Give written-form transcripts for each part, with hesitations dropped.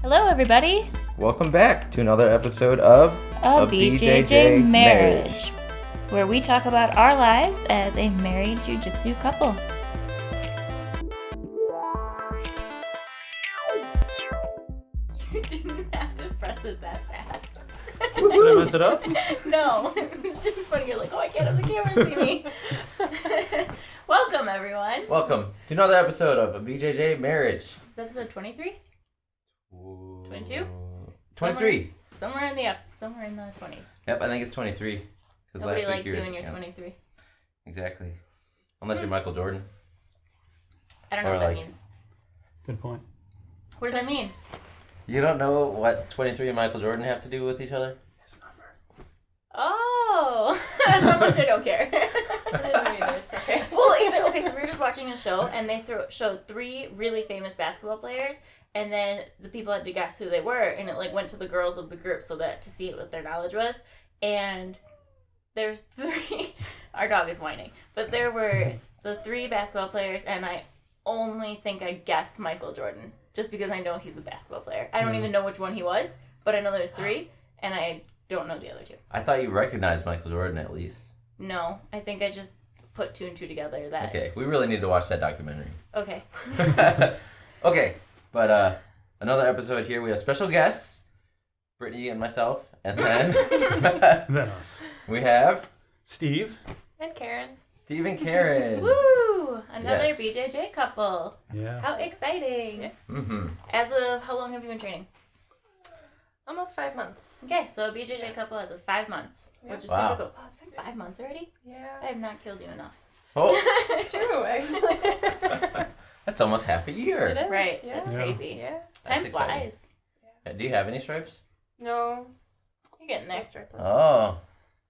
Hello, everybody. Welcome back to another episode of A BJJ Marriage, where we talk about our lives as a married Jiu Jitsu couple. You didn't have to press it that fast. Did I mess it up? No, it's just funny. You're like, oh, I can't have the camera see me. Welcome, everyone. Welcome to another episode of A BJJ Marriage. This is episode 23? 22? 23. Somewhere in the 20s. Yep, I think it's 23. Nobody likes you when you're 23. Exactly. Unless you're Michael Jordan. I don't know what that means. Good point. What does that mean? You don't know what 23 and Michael Jordan have to do with each other? His number. Oh, that's how much I don't care. I don't either. It's okay. Well, so we were just watching a show, and they showed three really famous basketball players, and then the people had to guess who they were, and it went to the girls of the group so that to see what their knowledge was. And there's three. Our dog is whining, but there were the three basketball players, and I only think I guessed Michael Jordan just because I know he's a basketball player. I don't even know which one he was, but I know there's three, and I don't know the other two. I thought you recognized Michael Jordan at least. No, I think I just put two and two together. Okay, we really need to watch that documentary. Okay. Okay, but another episode here. We have special guests, Brittany and myself, and then Then us. we have Steve. And Karen. Steve and Karen. Woo! Another Yes. BJJ couple. Yeah. How exciting. Yeah. Mm-hmm. As of how long have you been training? Almost 5 months. Okay, so a BJJ couple as of 5 months, which is Wow. super cool. Oh, it's been 5 months already? I Yeah. have not killed you enough. Oh, It's true, actually. that's almost half a year. It is, Right, yeah. that's Yeah. crazy. Yeah. Time That's exciting. flies. Do you have any stripes? No. You're getting there. Still stripeless. Oh,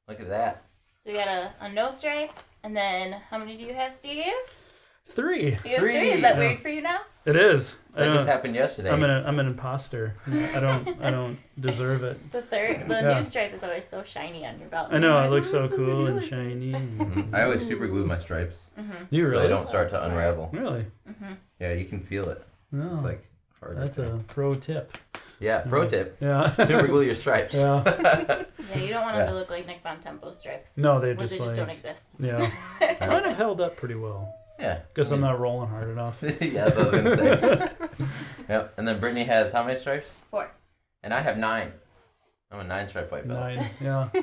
look at that. So you got a no stripe, and then how many do you have, Steve? 3. You have three. Three. Is that Yeah. weird for you now? It is. That just happened yesterday. I'm an imposter. I don't deserve it. The Yeah. new stripe is always so shiny on your belt. I know, I'm it like, looks "What am so I supposed to cool do and with it?" shiny. Mhm. I always super glue my stripes You so really? they don't start to That's smart. unravel. Really? Yeah, you can feel it. No. It's like hard. That's a pro tip. Yeah, pro tip. Yeah. Super glue your stripes. Yeah. Yeah, you don't want them Yeah. to look like Nick Von Tempo stripes. No, they Where just they just like. don't exist. Yeah. Mine have held up pretty well. Yeah. Because I'm not rolling hard enough. Yeah, that's what I was going to say. Yep. And then Brittany has how many stripes? 4. And I have 9. I'm a 9-stripe white belt. 9. Yeah. Yeah,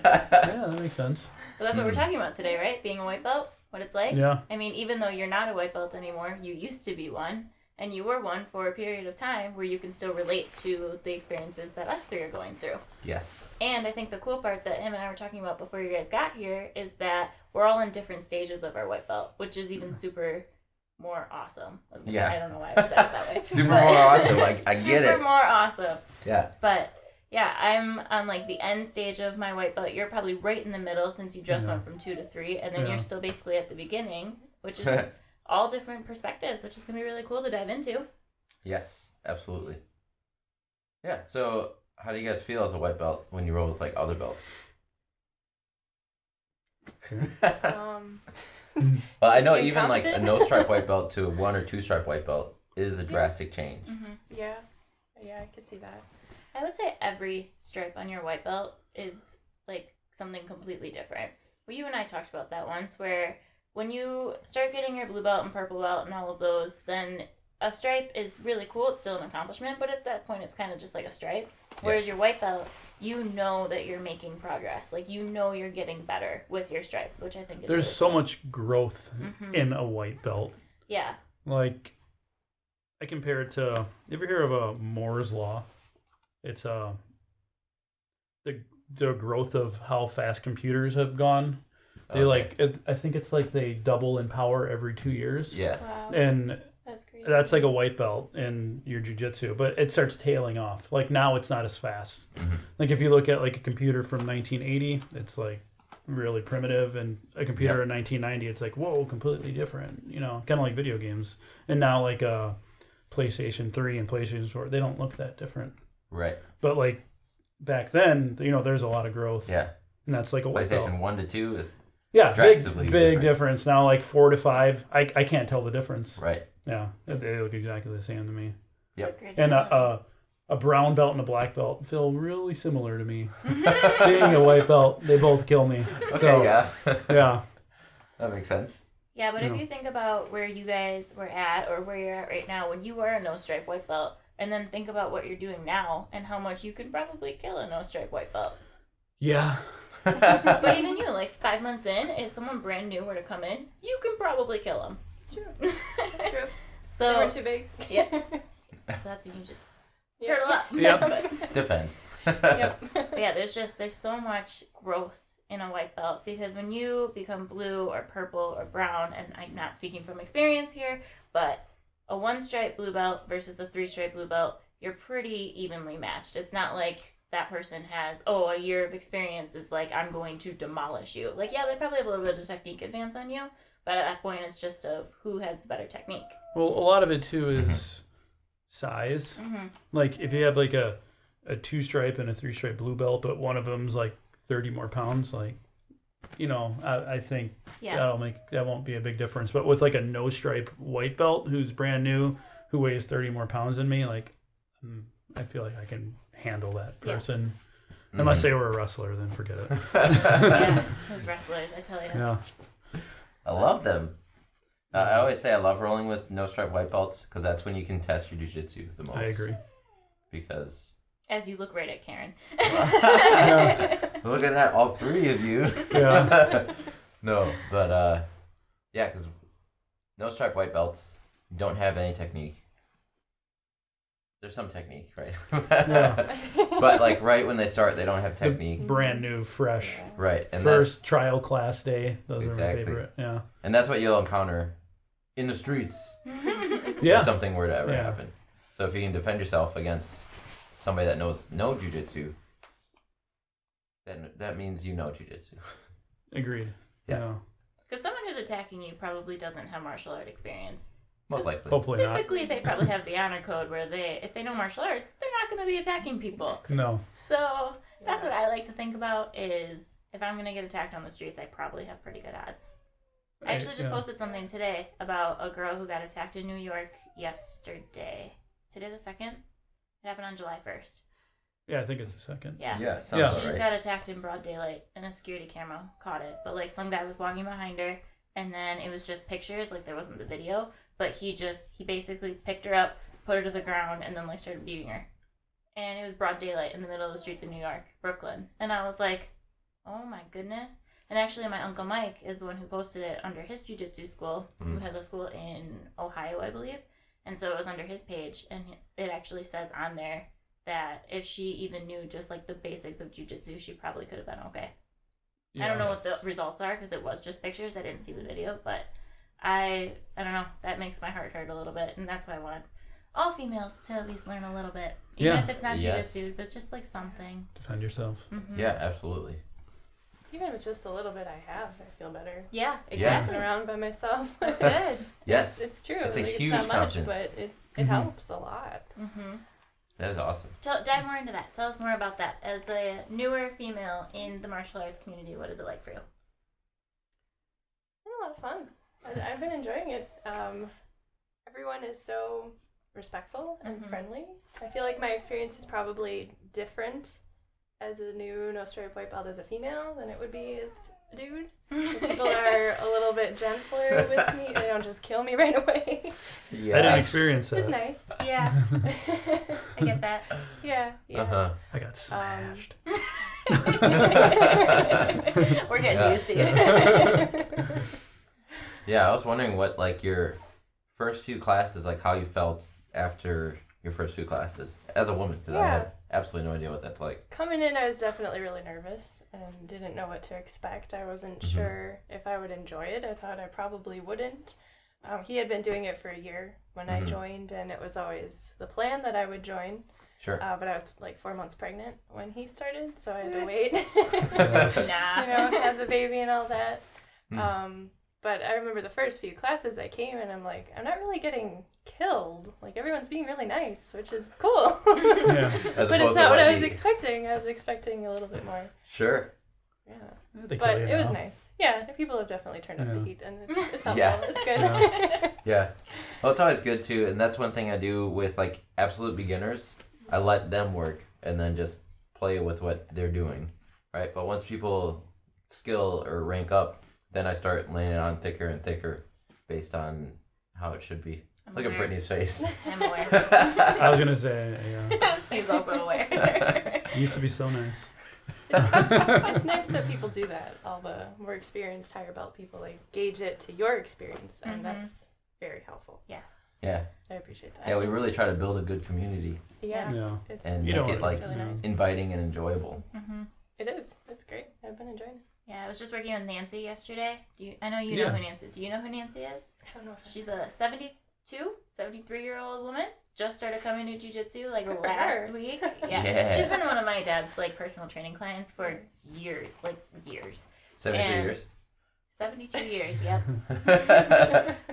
that makes sense. But that's what we're talking about today, right? Being a white belt, what it's like. Yeah. I mean, even though you're not a white belt anymore, you used to be one, and you were one for a period of time where you can still relate to the experiences that us three are going through. Yes. And I think the cool part that him and I were talking about before you guys got here is that we're all in different stages of our white belt, which is even super more awesome. Yeah. I don't know why I said it that way. Super but- more awesome. I get Super it. more awesome. Yeah. But yeah, I'm on the end stage of my white belt. You're probably right in the middle since you just Yeah. went from 2 to 3, and then Yeah. you're still basically at the beginning, which is all different perspectives, which is gonna be really cool to dive into. Yes, absolutely. Yeah, so how do you guys feel as a white belt when you roll with other belts? Well, I know Being even a competent? no-stripe white belt to a 1 or 2-stripe white belt is a drastic change. Mm-hmm. Yeah. Yeah, I could see that. I would say every stripe on your white belt is something completely different. Well, you and I talked about that once, where when you start getting your blue belt and purple belt and all of those, then a stripe is really cool. It's still an accomplishment, but at that point, it's kind of just like a stripe. Whereas your white belt, you know that you're making progress. You know you're getting better with your stripes, which I think is There's really so cool. much growth Mhm. in a white belt. Yeah. Like, I compare it to, you ever hear of a Moore's Law? It's the growth of how fast computers have gone. They Okay. I think it's they double in power every 2 years. Yeah. Wow. And That's crazy. that's like a white belt in your jiu-jitsu, but it starts tailing off. Now it's not as fast. Mhm. If you look at a computer from 1980, it's really primitive, and a computer in 1990, it's whoa, completely different. Kind of like video games. And now PlayStation 3 and PlayStation 4, they don't look that different. Right. But back then, there's a lot of growth. Yeah. And that's a white belt. PlayStation 1 to 2 is Yeah, drastically big different. difference. Now 4 to 5, I can't tell the difference. right. Yeah, they look exactly the same to me. Yep. Great And analogy. a brown belt and a black belt feel really similar to me. Being a white belt, they both kill me. Okay, So, yeah. yeah. That makes sense. Yeah, but if Yeah. you think about where you guys were at or where you're at right now when you were a no-stripe white belt, and then think about what you're doing now and how much you could probably kill a no-stripe white belt. Yeah. But even you, like 5 months in, if someone brand new were to come in, you can probably kill them. It's true. It's true. So They weren't too big. Yeah. That's when you just Yeah. turtle up. Yep. Defend. Yep. But yeah, there's so much growth in a white belt because when you become blue or purple or brown, and I'm not speaking from experience here, but a 1-stripe blue belt versus a 3-stripe blue belt, you're pretty evenly matched. It's not like that person has, a year of experience is like, I'm going to demolish you. Like, yeah, they probably have a little bit of technique advance on you, but at that point, it's just of who has the better technique. Well, a lot of it too is size. Mm-hmm. Like if you have like a 2-stripe and a 3-stripe blue belt, but one of them's like 30 more pounds, like, I think Yeah. that won't be a big difference. But with like a no stripe white belt who's brand new, who weighs 30 more pounds than me, like I feel like I can handle that person. Unless they were a wrestler, then forget it. Yeah, those wrestlers, I tell you. Yeah. I love them. I always say I love rolling with no stripe white belts because that's when you can test your jiu-jitsu the most. I agree. Because As you look right at Karen. looking at all three of you. Yeah. No, but yeah, because no stripe white belts don't have any technique. There's some technique, right? Yeah. But like right when they start, they don't have technique. Brand new, fresh. Right. And First trial class day. Those are my Exactly. favorite. Yeah. And that's what you'll encounter in the streets Yeah. if something were to ever Yeah. happen. So if you can defend yourself against somebody that knows no jiu-jitsu, then that means you know jiu-jitsu. Agreed. Yeah. Because someone who's attacking you probably doesn't have martial art experience. Most likely. Hopefully not. Typically, they probably have the honor code where if they know martial arts, they're not going to be attacking people. No. So that's what I like to think about is if I'm going to get attacked on the streets, I probably have pretty good odds. I actually just posted something today about a girl who got attacked in New York yesterday. Today the 2nd? It happened on July 1st. Yeah, I think it's the second. Yeah. Yeah, sounds Yeah. about She just right. got attacked in broad daylight, and a security camera caught it. But, like, some guy was walking behind her, and then it was just pictures, like, there wasn't the video. But he basically picked her up, put her to the ground, and then, like, started beating her. And it was broad daylight in the middle of the streets of New York, Brooklyn. And I was like, oh, my goodness. And actually, my Uncle Mike is the one who posted it under his jiu-jitsu school, who has a school in Ohio, I believe. And so it was under his page, and it actually says on there that if she even knew just like the basics of jiu-jitsu, she probably could have been okay. Yeah. I don't know what the results are because it was just pictures. I didn't see the video, but I don't know. That makes my heart hurt a little bit, and that's why I want all females to at least learn a little bit, even Yeah. if it's not Yes. jiu-jitsu, but just like something. Defend yourself. Mm-hmm. Yeah, absolutely. Even with just a little bit I have, I feel better. Yeah, Yes. exactly. Messing around by myself. That's good. Yes. It's true. It's a like, huge it's not much, confidence. but it helps a lot. Mm-hmm. That is awesome. Dive more into that. Tell us more about that. As a newer female in the martial arts community, what is it like for you? It's been a lot of fun. I've been enjoying it. Everyone is so respectful and friendly. I feel like my experience is probably different as a new no stripe white belt as a female than it would be as a dude. People are a little bit gentler with me. They don't just kill me right away. Yeah. I didn't experience It's that. nice. Yeah, I get that. Yeah. Uh-huh. I got smashed. We're getting Yeah. used to it. Yeah, I was wondering what like your first few classes, like how you felt after your first few classes as a woman, because I Yeah. have absolutely no idea what that's like. Coming in, I was definitely really nervous and didn't know what to expect. I wasn't sure if I would enjoy it. I thought I probably wouldn't. He had been doing it for a year when I joined, and it was always the plan that I would join. Sure. But I was like 4 months pregnant when he started, so I had to wait. Nah. Have the baby and all that. But I remember the first few classes I came and I'm like, I'm not really getting killed. Like everyone's being really nice, which is cool. Yeah. As But opposed it's to not what I he- was expecting. I was expecting a little bit more. Sure. Yeah. They But kill you it was now. nice. Yeah, the people have definitely turned up the Yeah. heat, and it's helpful. Yeah. It's good. Yeah. Well, it's always good too, and that's one thing I do with like absolute beginners. I let them work and then just play with what they're doing, right? But once people skill or rank up, then I start laying it on thicker and thicker based on how it should be. Look at Brittany's face. I'm aware. I was gonna say, yeah. Steve's also aware. It used to be so nice. It's nice that people do that. All the more experienced higher belt people, like, gauge it to your experience, and that's very helpful. Yes. Yeah. I appreciate that. Yeah, we really try to build a good community Yeah. Yeah. and You make know, it like really nice. inviting and enjoyable. It is. It's great. I've been enjoying it. Yeah, I was just working with Nancy yesterday. I know you know who Nancy. Do you know who Nancy is? I don't know. She's a 73-year-old woman. Just started coming to Jiu Jitsu like Good for last her. week. Yeah. Yeah. She's been one of my dad's like personal training clients for years, like years. 73 And- years. 72 years, yep.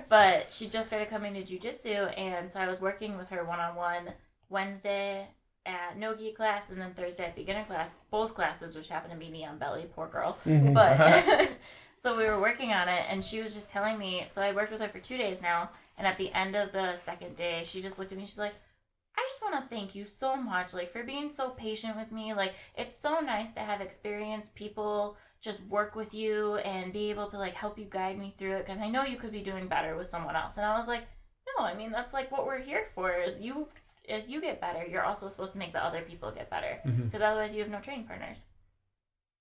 But she just started coming to Jiu Jitsu, and so I was working with her one-on-one Wednesday at no-gi class and then Thursday at beginner class, both classes, which happened to be knee on belly, poor girl. But so we were working on it, and she was just telling me, so I worked with her for 2 days now, and at the end of the second day, she just looked at me, she's like, I just want to thank you so much, like, for being so patient with me. Like, it's so nice to have experienced people just work with you and be able to, like, help you guide me through it, because I know you could be doing better with someone else. And I was like, no, I mean, that's, like, what we're here for, is you, as you get better, you're also supposed to make the other people get better, because otherwise you have no training partners.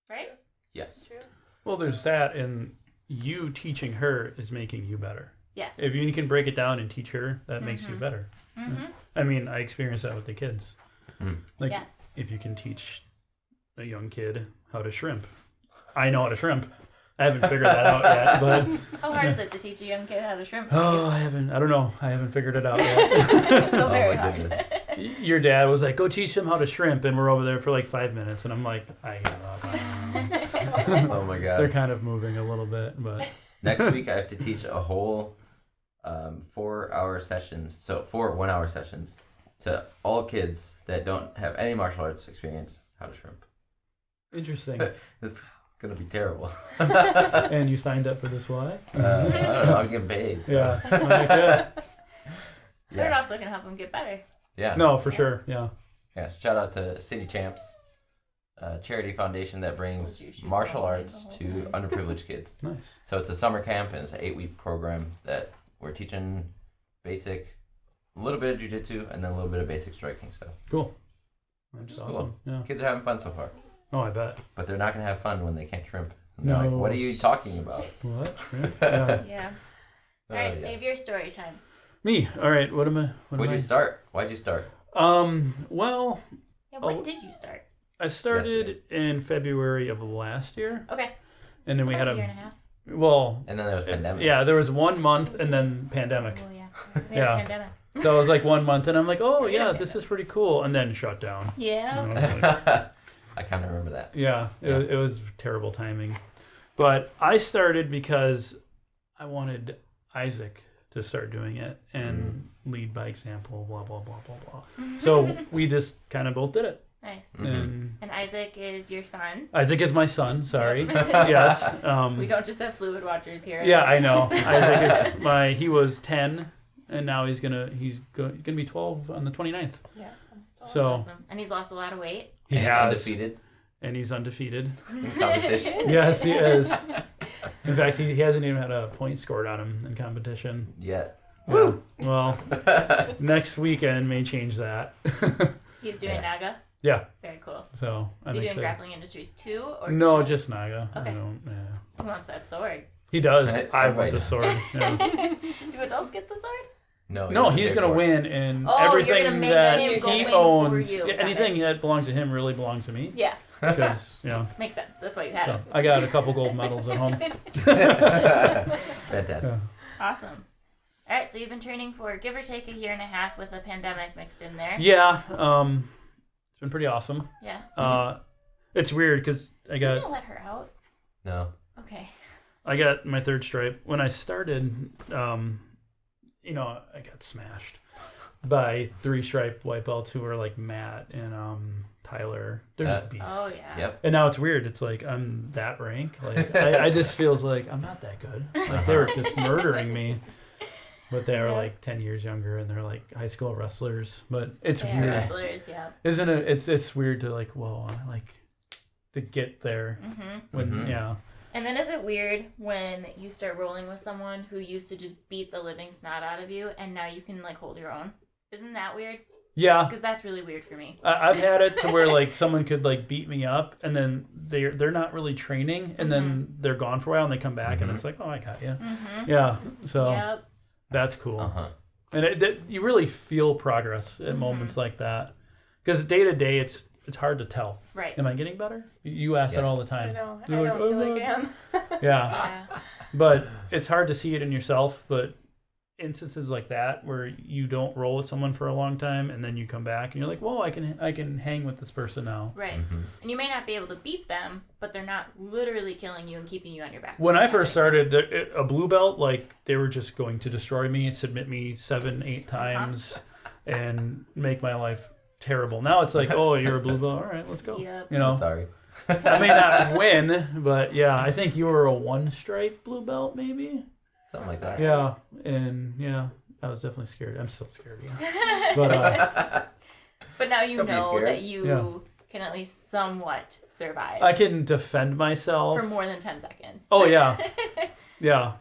Right? Yes. True. Well, there's that, and you teaching her is making you better. Yes. If you can break it down and teach her, that makes you better. I mean, I experience that with the kids. Like, yes. if you can teach a young kid how to shrimp. I know how to shrimp. I haven't figured that out yet, but... How hard is it to teach a young kid how to shrimp? Oh, I don't know. I haven't figured it out yet. So very my hard. goodness. Your dad was like, go teach them how to shrimp, and we're over there for like 5 minutes, and I'm like, I give up. Oh my god. They're kind of moving a little bit, but... Next week I have to teach a whole 4-hour sessions, so 4 1-hour sessions to all kids that don't have any martial arts experience how to shrimp. Interesting. It's gonna be terrible. And you signed up for this, why? I don't know. I'm getting paid. So. Yeah. Like, yeah. But it also can help them get better. Yeah. No, for sure. Yeah. Yeah. Shout out to City Champs, charity foundation that brings Told you she was martial following arts the to whole time. underprivileged kids. Nice. So it's a summer camp and it's an 8-week program that we're teaching basic, a little bit of jiu-jitsu and then a little bit of basic striking stuff. Cool. Which is That's cool. awesome. Yeah. Kids are having fun so far, Oh, I bet. but they're not gonna have fun when they can't shrimp. And they're No. like, what are you talking about? What? Shrimp? Yeah. Yeah. Oh, All right, yeah. Steve, your story time. Me. All right. What am I? Why'd you start? Why'd you start? Well, Yeah, when Oh. did you start? I started in February of last year, Okay. and then So we had about a year a and a half. well, And then there was pandemic. yeah, there was 1 month and then pandemic. Well, yeah. Yeah. Pandemic. So it was like 1 month, and I'm like, oh yeah, this is pretty cool, and then shut down. Yeah. And I was like, I kind of remember that. yeah, it was terrible timing. But I started because I wanted Isaac to start doing it and lead by example, blah, blah, blah, blah, blah. So we just kind of both did it. Nice. And And Isaac is your son. Isaac is my son, sorry. Yes. We don't just have fluid watchers here. Yeah, I know. Isaac is he was 10, and now he's gonna be 12 on the 29th. Yeah. I'm still So Awesome. And he's lost a lot of weight. he He's has, undefeated and he's undefeated. in competition. Yes, he is. In fact, he hasn't even had a point scored on him in competition. Yet. Yeah. Well, next weekend may change that. He's doing Yeah. Naga. Yeah. Very cool. So Is I'm he doing excited. Grappling Industries 2? Or No, just Naga. Okay. I don't. Yeah. Who wants that sword? He does. Right? I want Everybody the does. sword. Yeah. Do adults get the sword? No, No, he's gonna win, and Oh, you're everything gonna make that him go he win for owns, you. Got anything that belongs to him, really belongs to me. Yeah. Because Makes sense. That's why you had so it. I got a couple gold medals at home. Fantastic. Yeah. Awesome. All right, so you've been training for give or take a year and a half with a pandemic mixed in there. Yeah. It's been pretty awesome. Yeah. It's weird because I You got gonna let her out? No. Okay. I got my third stripe when I started. I got smashed by 3-stripe white belts who were like Matt and Tyler. They're just beasts. Oh yeah. Yep. And now it's weird. It's like I'm that rank. Like I just feels like I'm not that good. Like they were just murdering me. but they are like 10 years younger and they're like high school wrestlers. But it's They are weird, wrestlers, yeah. isn't it? It's weird to like, whoa, like to get there when yeah. And then is it weird when you start rolling with someone who used to just beat the living snot out of you and now you can like hold your own? Isn't that weird? Yeah, because that's really weird for me. I've had it to where like someone could like beat me up and then they're not really training and then they're gone for a while and they come back and it's like, oh, I got you. Yeah, so that's cool. And you really feel progress at moments like that because day to day it's hard to tell. Right. Am I getting better? You ask that all the time. I know. You're I don't feel like I am. Yeah. But it's hard to see it in yourself. But instances like that where you don't roll with someone for a long time and then you come back and you're like, whoa, I can hang with this person now. Right. And you may not be able to beat them, but they're not literally killing you and keeping you on your back. When I first started, a blue belt, like they were just going to destroy me, submit me 7-8 times and make my life terrible. Now it's like, oh, you're a blue belt. All right, let's go. Yep. You know, Sorry. I may not win, but yeah, I think you were a 1-stripe blue belt, maybe. Something like that. Yeah, and yeah, I was definitely scared. I'm still scared. Yeah. But but now you Don't be know scared. that you can at least somewhat survive. I can defend myself for more than 10 seconds. Oh yeah, yeah.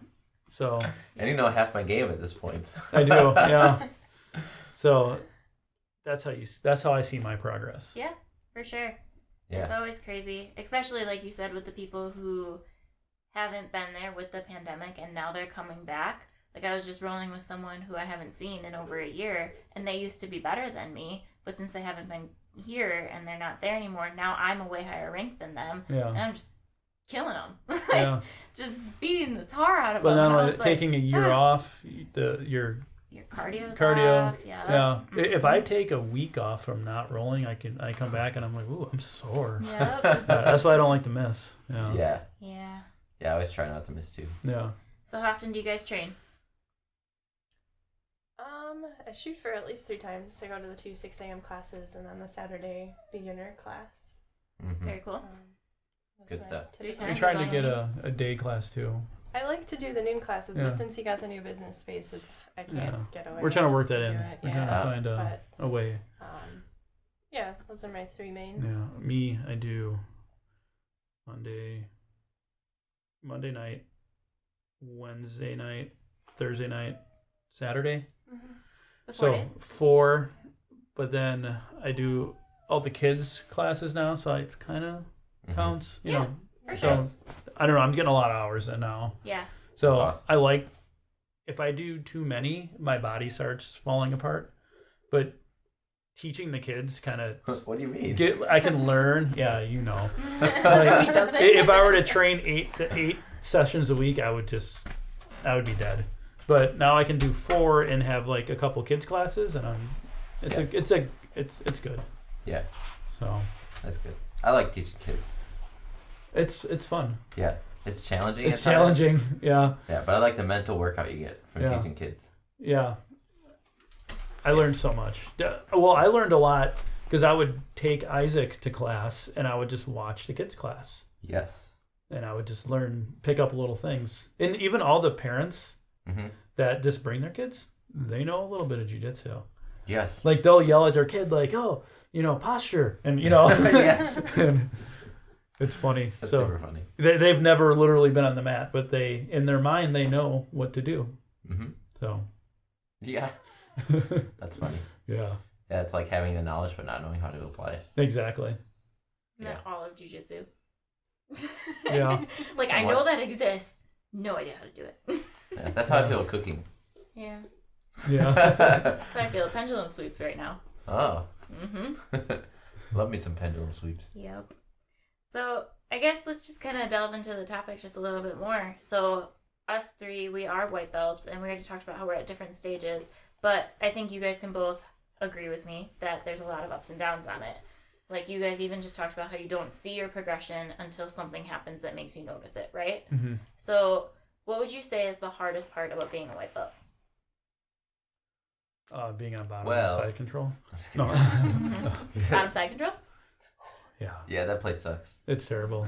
So And you know half my game at this point. I do. Yeah. So that's how I see my progress. Yeah, for sure. Yeah. It's always crazy, especially like you said with the people who haven't been there with the pandemic and now they're coming back. Like I was just rolling with someone who I haven't seen in over a year and they used to be better than me, but since they haven't been here and they're not there anymore, now I'm a way higher rank than them. Yeah. And I'm just killing them. Yeah. Just beating the tar out of But them. not And I only was taking like, a year off, your cardio's cardio. off. Yeah. Yeah. If I take a week off from not rolling, I come back and I'm like, ooh, I'm sore. Yep. Yeah, that's why I don't like to miss. Yeah. Yeah. Yeah. Yeah, I always try not to miss too. Yeah. So how often do you guys train? I shoot for at least 3 times. I go to the 2 6 a.m. classes and then the Saturday beginner class. Very cool. That's Good my stuff. typical- times. I'm trying to is get all a day class too. I like to do the noon classes, Yeah. but since you got the new business space, I can't get away. We're trying to work that do in. it, We're trying to find but, a way. yeah, those are my 3 main. Yeah. Me, I do Monday night, Wednesday night, Thursday night, Saturday. So 4 days? 4, but then I do all the kids classes now, so it kind of counts, you know. For So sure. I don't know. I'm getting a lot of hours in now. Yeah. So That's awesome. I like if I do too many, my body starts falling apart. But teaching the kids kind of What do you mean? I can learn. Yeah, you know. He doesn't. If I were to train 8 sessions a week, I would be dead. But now I can do 4 and have like a couple kids classes, and it's good. Yeah, So that's good. I like teaching kids. it's fun. Yeah, it's challenging. It's at times. challenging. Yeah. Yeah, but I like the mental workout you get from Yeah. teaching kids. Yeah. I learned so much. Well, I learned a lot because I would take Isaac to class and I would just watch the kids' class. Yes. And I would just pick up little things. And even all the parents that just bring their kids, they know a little bit of jiu-jitsu. Yes. Like they'll yell at their kid like, oh, posture. And, Yeah. and it's funny. That's so super funny. they've never literally been on the mat, but in their mind, they know what to do. So. Yeah. That's funny. Yeah. Yeah, it's like having the knowledge but not knowing how to apply it. Exactly. Isn't that all of jiu-jitsu? Yeah. Like, I know that exists. No idea how to do it. Yeah, that's how I feel with cooking. Yeah. Yeah. That's how I feel. Pendulum sweeps right now. Oh. Love me some pendulum sweeps. Yep. So I guess let's just kind of delve into the topic just a little bit more. So us 3, we are white belts, and we already talked about how we're at different stages. But I think you guys can both agree with me that there's a lot of ups and downs on it. Like you guys even just talked about how you don't see your progression until something happens that makes you notice it, right? So what would you say is the hardest part about being a white belt? Being on bottom Well, side control. I'm just No. kidding. Bottom side control? Yeah. Yeah, that place sucks. It's terrible.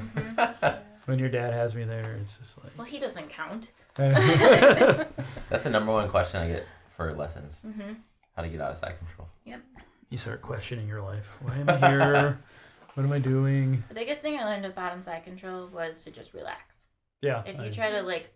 When your dad has me there, it's just like. Well, he doesn't count. That's the number one question I get for lessons. Mm-hmm. How to get out of side control. Yep. You start questioning your life. Why am I here? What am I doing? The biggest thing I learned about side control was to just relax. Yeah. If you try to, like,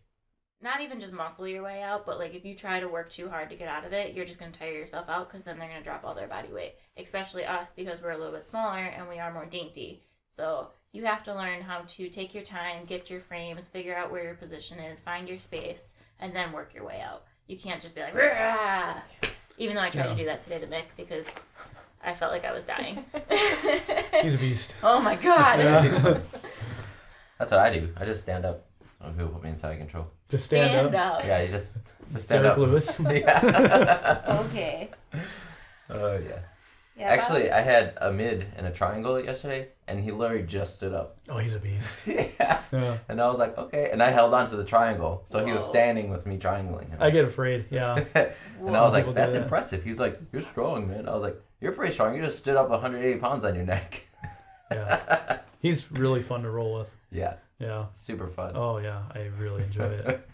not even just muscle your way out, but, like, if you try to work too hard to get out of it, you're just going to tire yourself out because then they're going to drop all their body weight, especially us because we're a little bit smaller and we are more dainty. So you have to learn how to take your time, get your frames, figure out where your position is, find your space, and then work your way out. You can't just be like, rah! Even though I tried to do that today to Mick because I felt like I was dying. He's a beast. Oh my God. Yeah. That's what I do. I just stand up when people put me in side control. Just stand up. Yeah, you just stand Derek up. Lewis. Yeah. Okay. Oh, yeah. Yeah, Actually, I had a mid and a triangle yesterday, and he literally just stood up. Oh, he's a beast. Yeah. Yeah. And I was like, okay. And I held on to the triangle, so he was Whoa. standing with me triangling him. I get afraid. Yeah. And I was like, People do that's that. impressive. He's like, you're strong, man. I was like, you're pretty strong. You just stood up 180 pounds on your neck. Yeah. He's really fun to roll with. Yeah. Yeah. Super fun. Oh, yeah. I really enjoy it.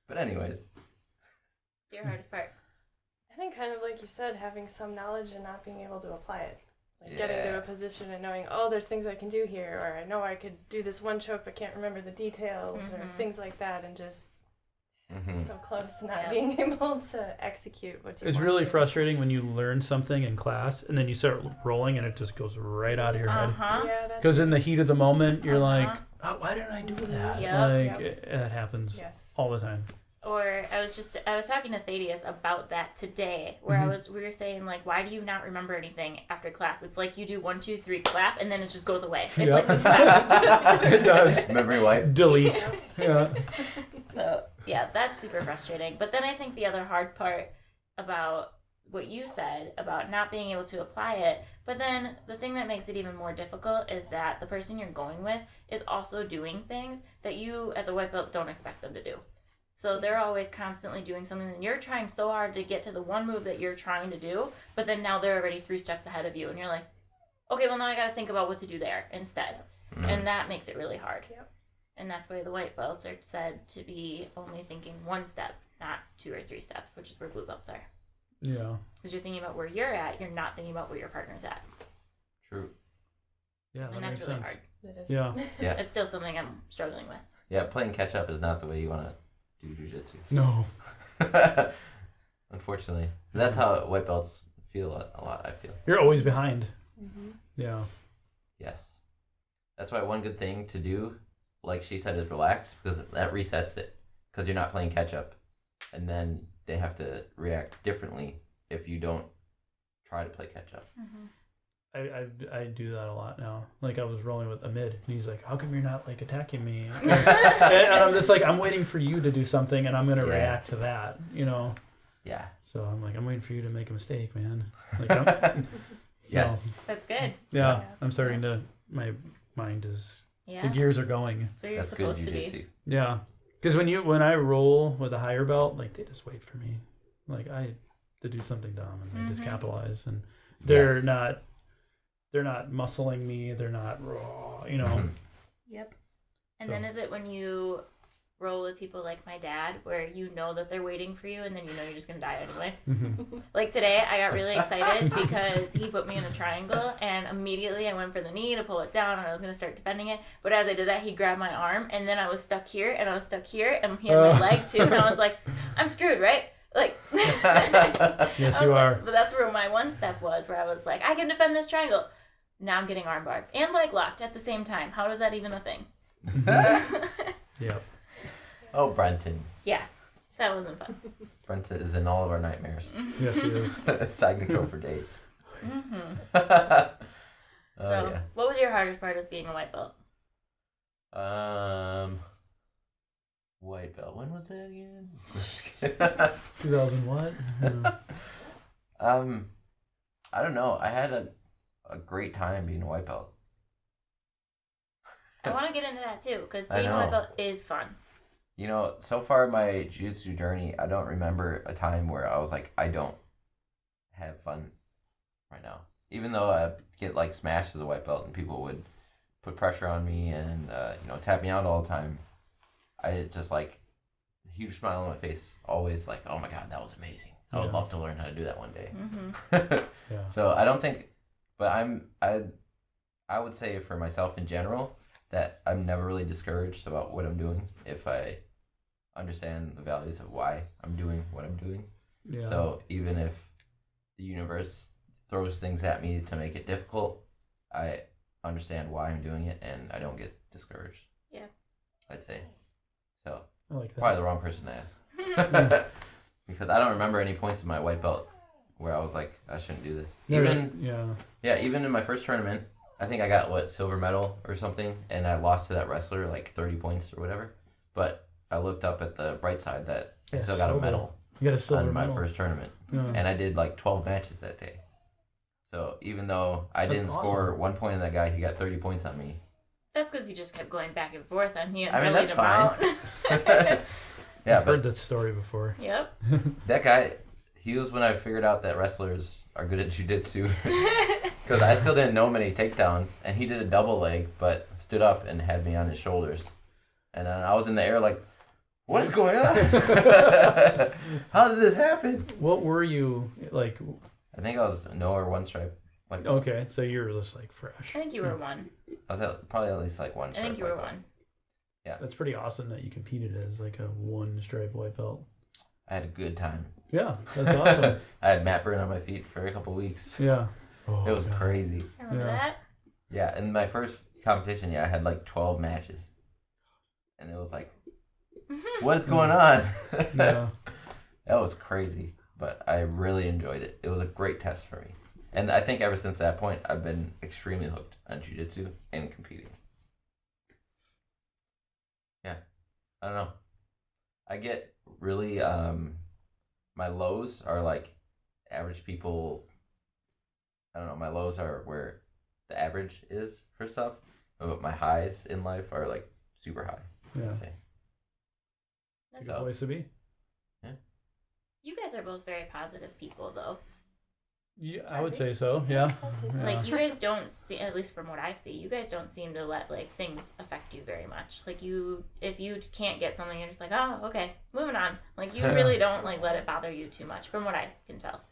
But anyways. What's your hardest part? I think kind of like you said, having some knowledge and not being able to apply it. Like getting to a position and knowing, oh, there's things I can do here, or I know I could do this one choke but can't remember the details, or things like that, and just so close to not being able to execute what you It's want really to. frustrating when you learn something in class and then you start rolling and it just goes right out of your head. Yeah, that's Because in the heat of the moment, you're like, oh, why didn't I do that? Yep. That happens yes. all the time. Or I was talking to Thaddeus about that today, where we were saying, like, why do you not remember anything after class? It's like you do 1, 2, 3, clap, and then it just goes away. It's like the clap is just It does. Memory wipe. Delete. Yeah. So yeah, that's super frustrating. But then I think the other hard part about what you said about not being able to apply it, but then the thing that makes it even more difficult is that the person you're going with is also doing things that you as a white belt don't expect them to do. So they're always constantly doing something, and you're trying so hard to get to the one move that you're trying to do, but then now they're already 3 steps ahead of you, and you're like, okay, well now I got to think about what to do there instead. And that makes it really hard. Yep. And that's why the white belts are said to be only thinking 1 step, not 2 or 3 steps, which is where blue belts are. Yeah. Because you're thinking about where you're at, you're not thinking about where your partner's at. True. Yeah, that And that's makes really sense. hard. It is. Yeah. Yeah. It's still something I'm struggling with. Yeah, playing catch up is not the way you want to do jiu-jitsu. No. Unfortunately. And that's how white belts feel a lot, I feel. You're always behind. Mm-hmm. Yeah. Yes. That's why one good thing to do, like she said, is relax, because that resets it. Because you're not playing catch up. And then they have to react differently if you don't try to play catch up. I do that a lot now. Like I was rolling with Amid, and he's like, "How come you're not like attacking me?" And I'm just like, "I'm waiting for you to do something, and I'm gonna react to that," you know. Yeah. So I'm like, "I'm waiting for you to make a mistake, man." Like, Yes. That's good. Yeah, I'm starting to. My mind is. Yeah. The gears are going. That's where you're That's good supposed to be. jiu-jitsu. Yeah, because when I roll with a higher belt, like they just wait for me, like I to do something dumb, and they just capitalize, and they're not. They're not muscling me. They're not raw, you know. Yep. And then is it when you roll with people like my dad, where you know that they're waiting for you, and then you know you're just gonna die anyway? Like today, I got really excited because he put me in a triangle, and immediately I went for the knee to pull it down, and I was gonna start defending it. But as I did that, he grabbed my arm, and then I was stuck here, and I was stuck here, and he had my leg too, and I was like, I'm screwed, right? Like, Yes, you are. But that's where my 1 step was, where I was like, I can defend this triangle. Now I'm getting armbarred and leg locked at the same time. How is that even a thing? Yep. Oh, Brenton. Yeah, that wasn't fun. Brenton is in all of our nightmares. Yes, he is. Side control for days. So, what was your hardest part as being a white belt? White belt. When was that again? 2000 what? I don't know. I had a great time being a white belt. I want to get into that too, because I being a white know. belt is fun. You know, so far in my jiu-jitsu journey, I don't remember a time where I was like, I don't have fun right now. Even though I get like smashed as a white belt and people would put pressure on me and tap me out all the time, I just like huge smile on my face, always like, oh my god, that was amazing. I would love to learn how to do that one day. Yeah. So I don't think, but I would say for myself in general that I'm never really discouraged about what I'm doing if I understand the values of why I'm doing what I'm doing. Yeah. So even if the universe throws things at me to make it difficult, I understand why I'm doing it and I don't get discouraged. Yeah. I'd say. So I like that. probably the wrong person to ask. Because I don't remember any points in my white belt where I was like, I shouldn't do this. Even in my first tournament, I think I got silver medal or something, and I lost to that wrestler like 30 points or whatever. But I looked up at the bright side that I still got a medal. You got a silver on my medal. first tournament, and I did like 12 matches that day. So even though I didn't score 1 point on that guy, he got 30 points on me. That's because you just kept going back and forth on him. I mean, that's fine. I've heard that story before. Yep. That guy, he was when I figured out that wrestlers are good at jiu-jitsu. Because I still didn't know many takedowns, and he did a double leg, but stood up and had me on his shoulders. And then I was in the air like, what is going on? How did this happen? What were you, like? I think I was no or one stripe. Like, okay, so you were just like fresh. I think you were one. I was probably at least like one stripe. I think you were one. Yeah. That's pretty awesome that you competed as like a one stripe white belt. I had a good time. Yeah, that's awesome. I had mat burn on my feet for a couple weeks. Yeah. It was crazy. I remember that. Yeah, in my first competition, I had like 12 matches. And it was like, what is going on? Yeah. That was crazy, but I really enjoyed it. It was a great test for me. And I think ever since that point, I've been extremely hooked on jiu-jitsu and competing. Yeah. I don't know. I get really, my lows are like average people. I don't know. My lows are where the average is for stuff. But my highs in life are like super high. Yeah. I'd say. That's a good place to be. Yeah. You guys are both very positive people, though. Yeah, I would say so. Yeah. Like, you guys don't see, at least from what I see, you guys don't seem to let, like, things affect you very much. Like, if you can't get something, you're just like, oh, okay, moving on. Like, you really don't, like, let it bother you too much, from what I can tell.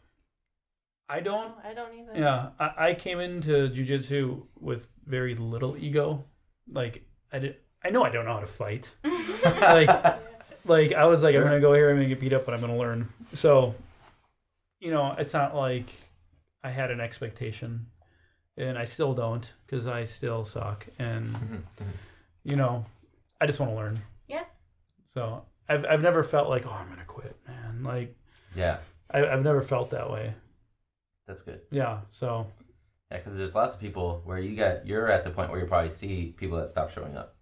I don't either. Yeah, I came into jiu-jitsu with very little ego. Like, I know I don't know how to fight. like I was like, sure. I'm going to go here, I'm going to get beat up, but I'm going to learn. So, it's not like I had an expectation, and I still don't, because I still suck, and I just want to learn. Yeah. So I've never felt like, oh, I'm gonna quit, man. Like, yeah, I've never felt that way. That's good. Yeah. So. Yeah, because there's lots of people where you're at the point where you probably see people that stop showing up.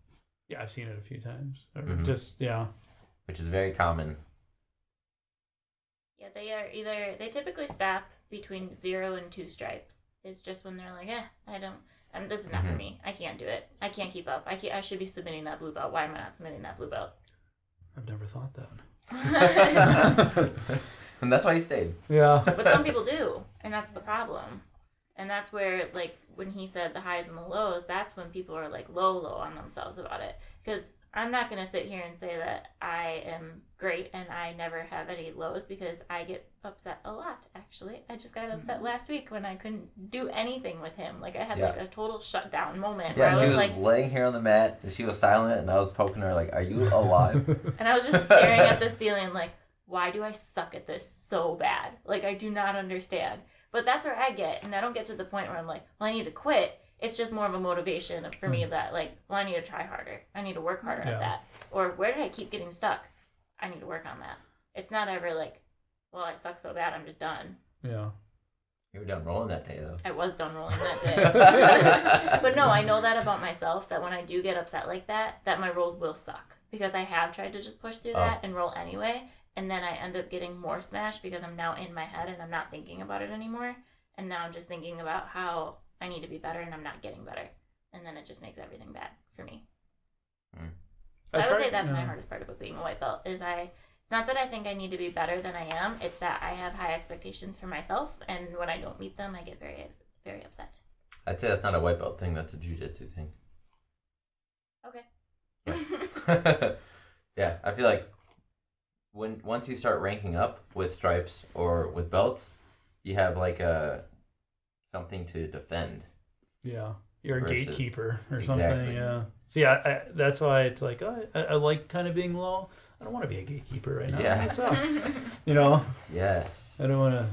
Yeah, I've seen it a few times. Just which is very common. Yeah, they typically stop between 0 and 2 stripes. It's just when they're like, and this is not for me. I can't do it. I can't keep up. I should be submitting that blue belt. Why am I not submitting that blue belt? I've never thought that. And that's why you stayed. Yeah. But some people do, and that's the problem. And that's where, like, when he said the highs and the lows, that's when people are, like, low on themselves about it. Because I'm not going to sit here and say that I am great and I never have any lows, because I get upset a lot, actually. I just got upset last week when I couldn't do anything with him. Like, I had, like, a total shutdown moment. Yeah, where she was like, laying here on the mat, and she was silent, and I was poking her, like, are you alive? And I was just staring at the ceiling, like, why do I suck at this so bad? Like, I do not understand. But that's where I get, and I don't get to the point where I'm like, well, I need to quit. It's just more of a motivation for me that, like, well, I need to try harder. I need to work harder at that. Or where did I keep getting stuck? I need to work on that. It's not ever like, well, I suck so bad, I'm just done. Yeah. You were done rolling that day, though. I was done rolling that day. But no, I know that about myself, that when I do get upset like that my rolls will suck. Because I have tried to just push through that and roll anyway. And then I end up getting more smashed because I'm now in my head and I'm not thinking about it anymore. And now I'm just thinking about how I need to be better and I'm not getting better. And then it just makes everything bad for me. So I would say that's my hardest part about being a white belt, is it's not that I think I need to be better than I am. It's that I have high expectations for myself. And when I don't meet them, I get very, very upset. I'd say that's not a white belt thing. That's a jiu-jitsu thing. Yeah, I feel like once you start ranking up with stripes or with belts, you have like something to defend. Yeah, you're a Versus- gatekeeper or Exactly. something. Yeah. See, I that's why it's like I like kind of being low. I don't want to be a gatekeeper right now. Yeah. I suck. You know, Yes. I don't want to.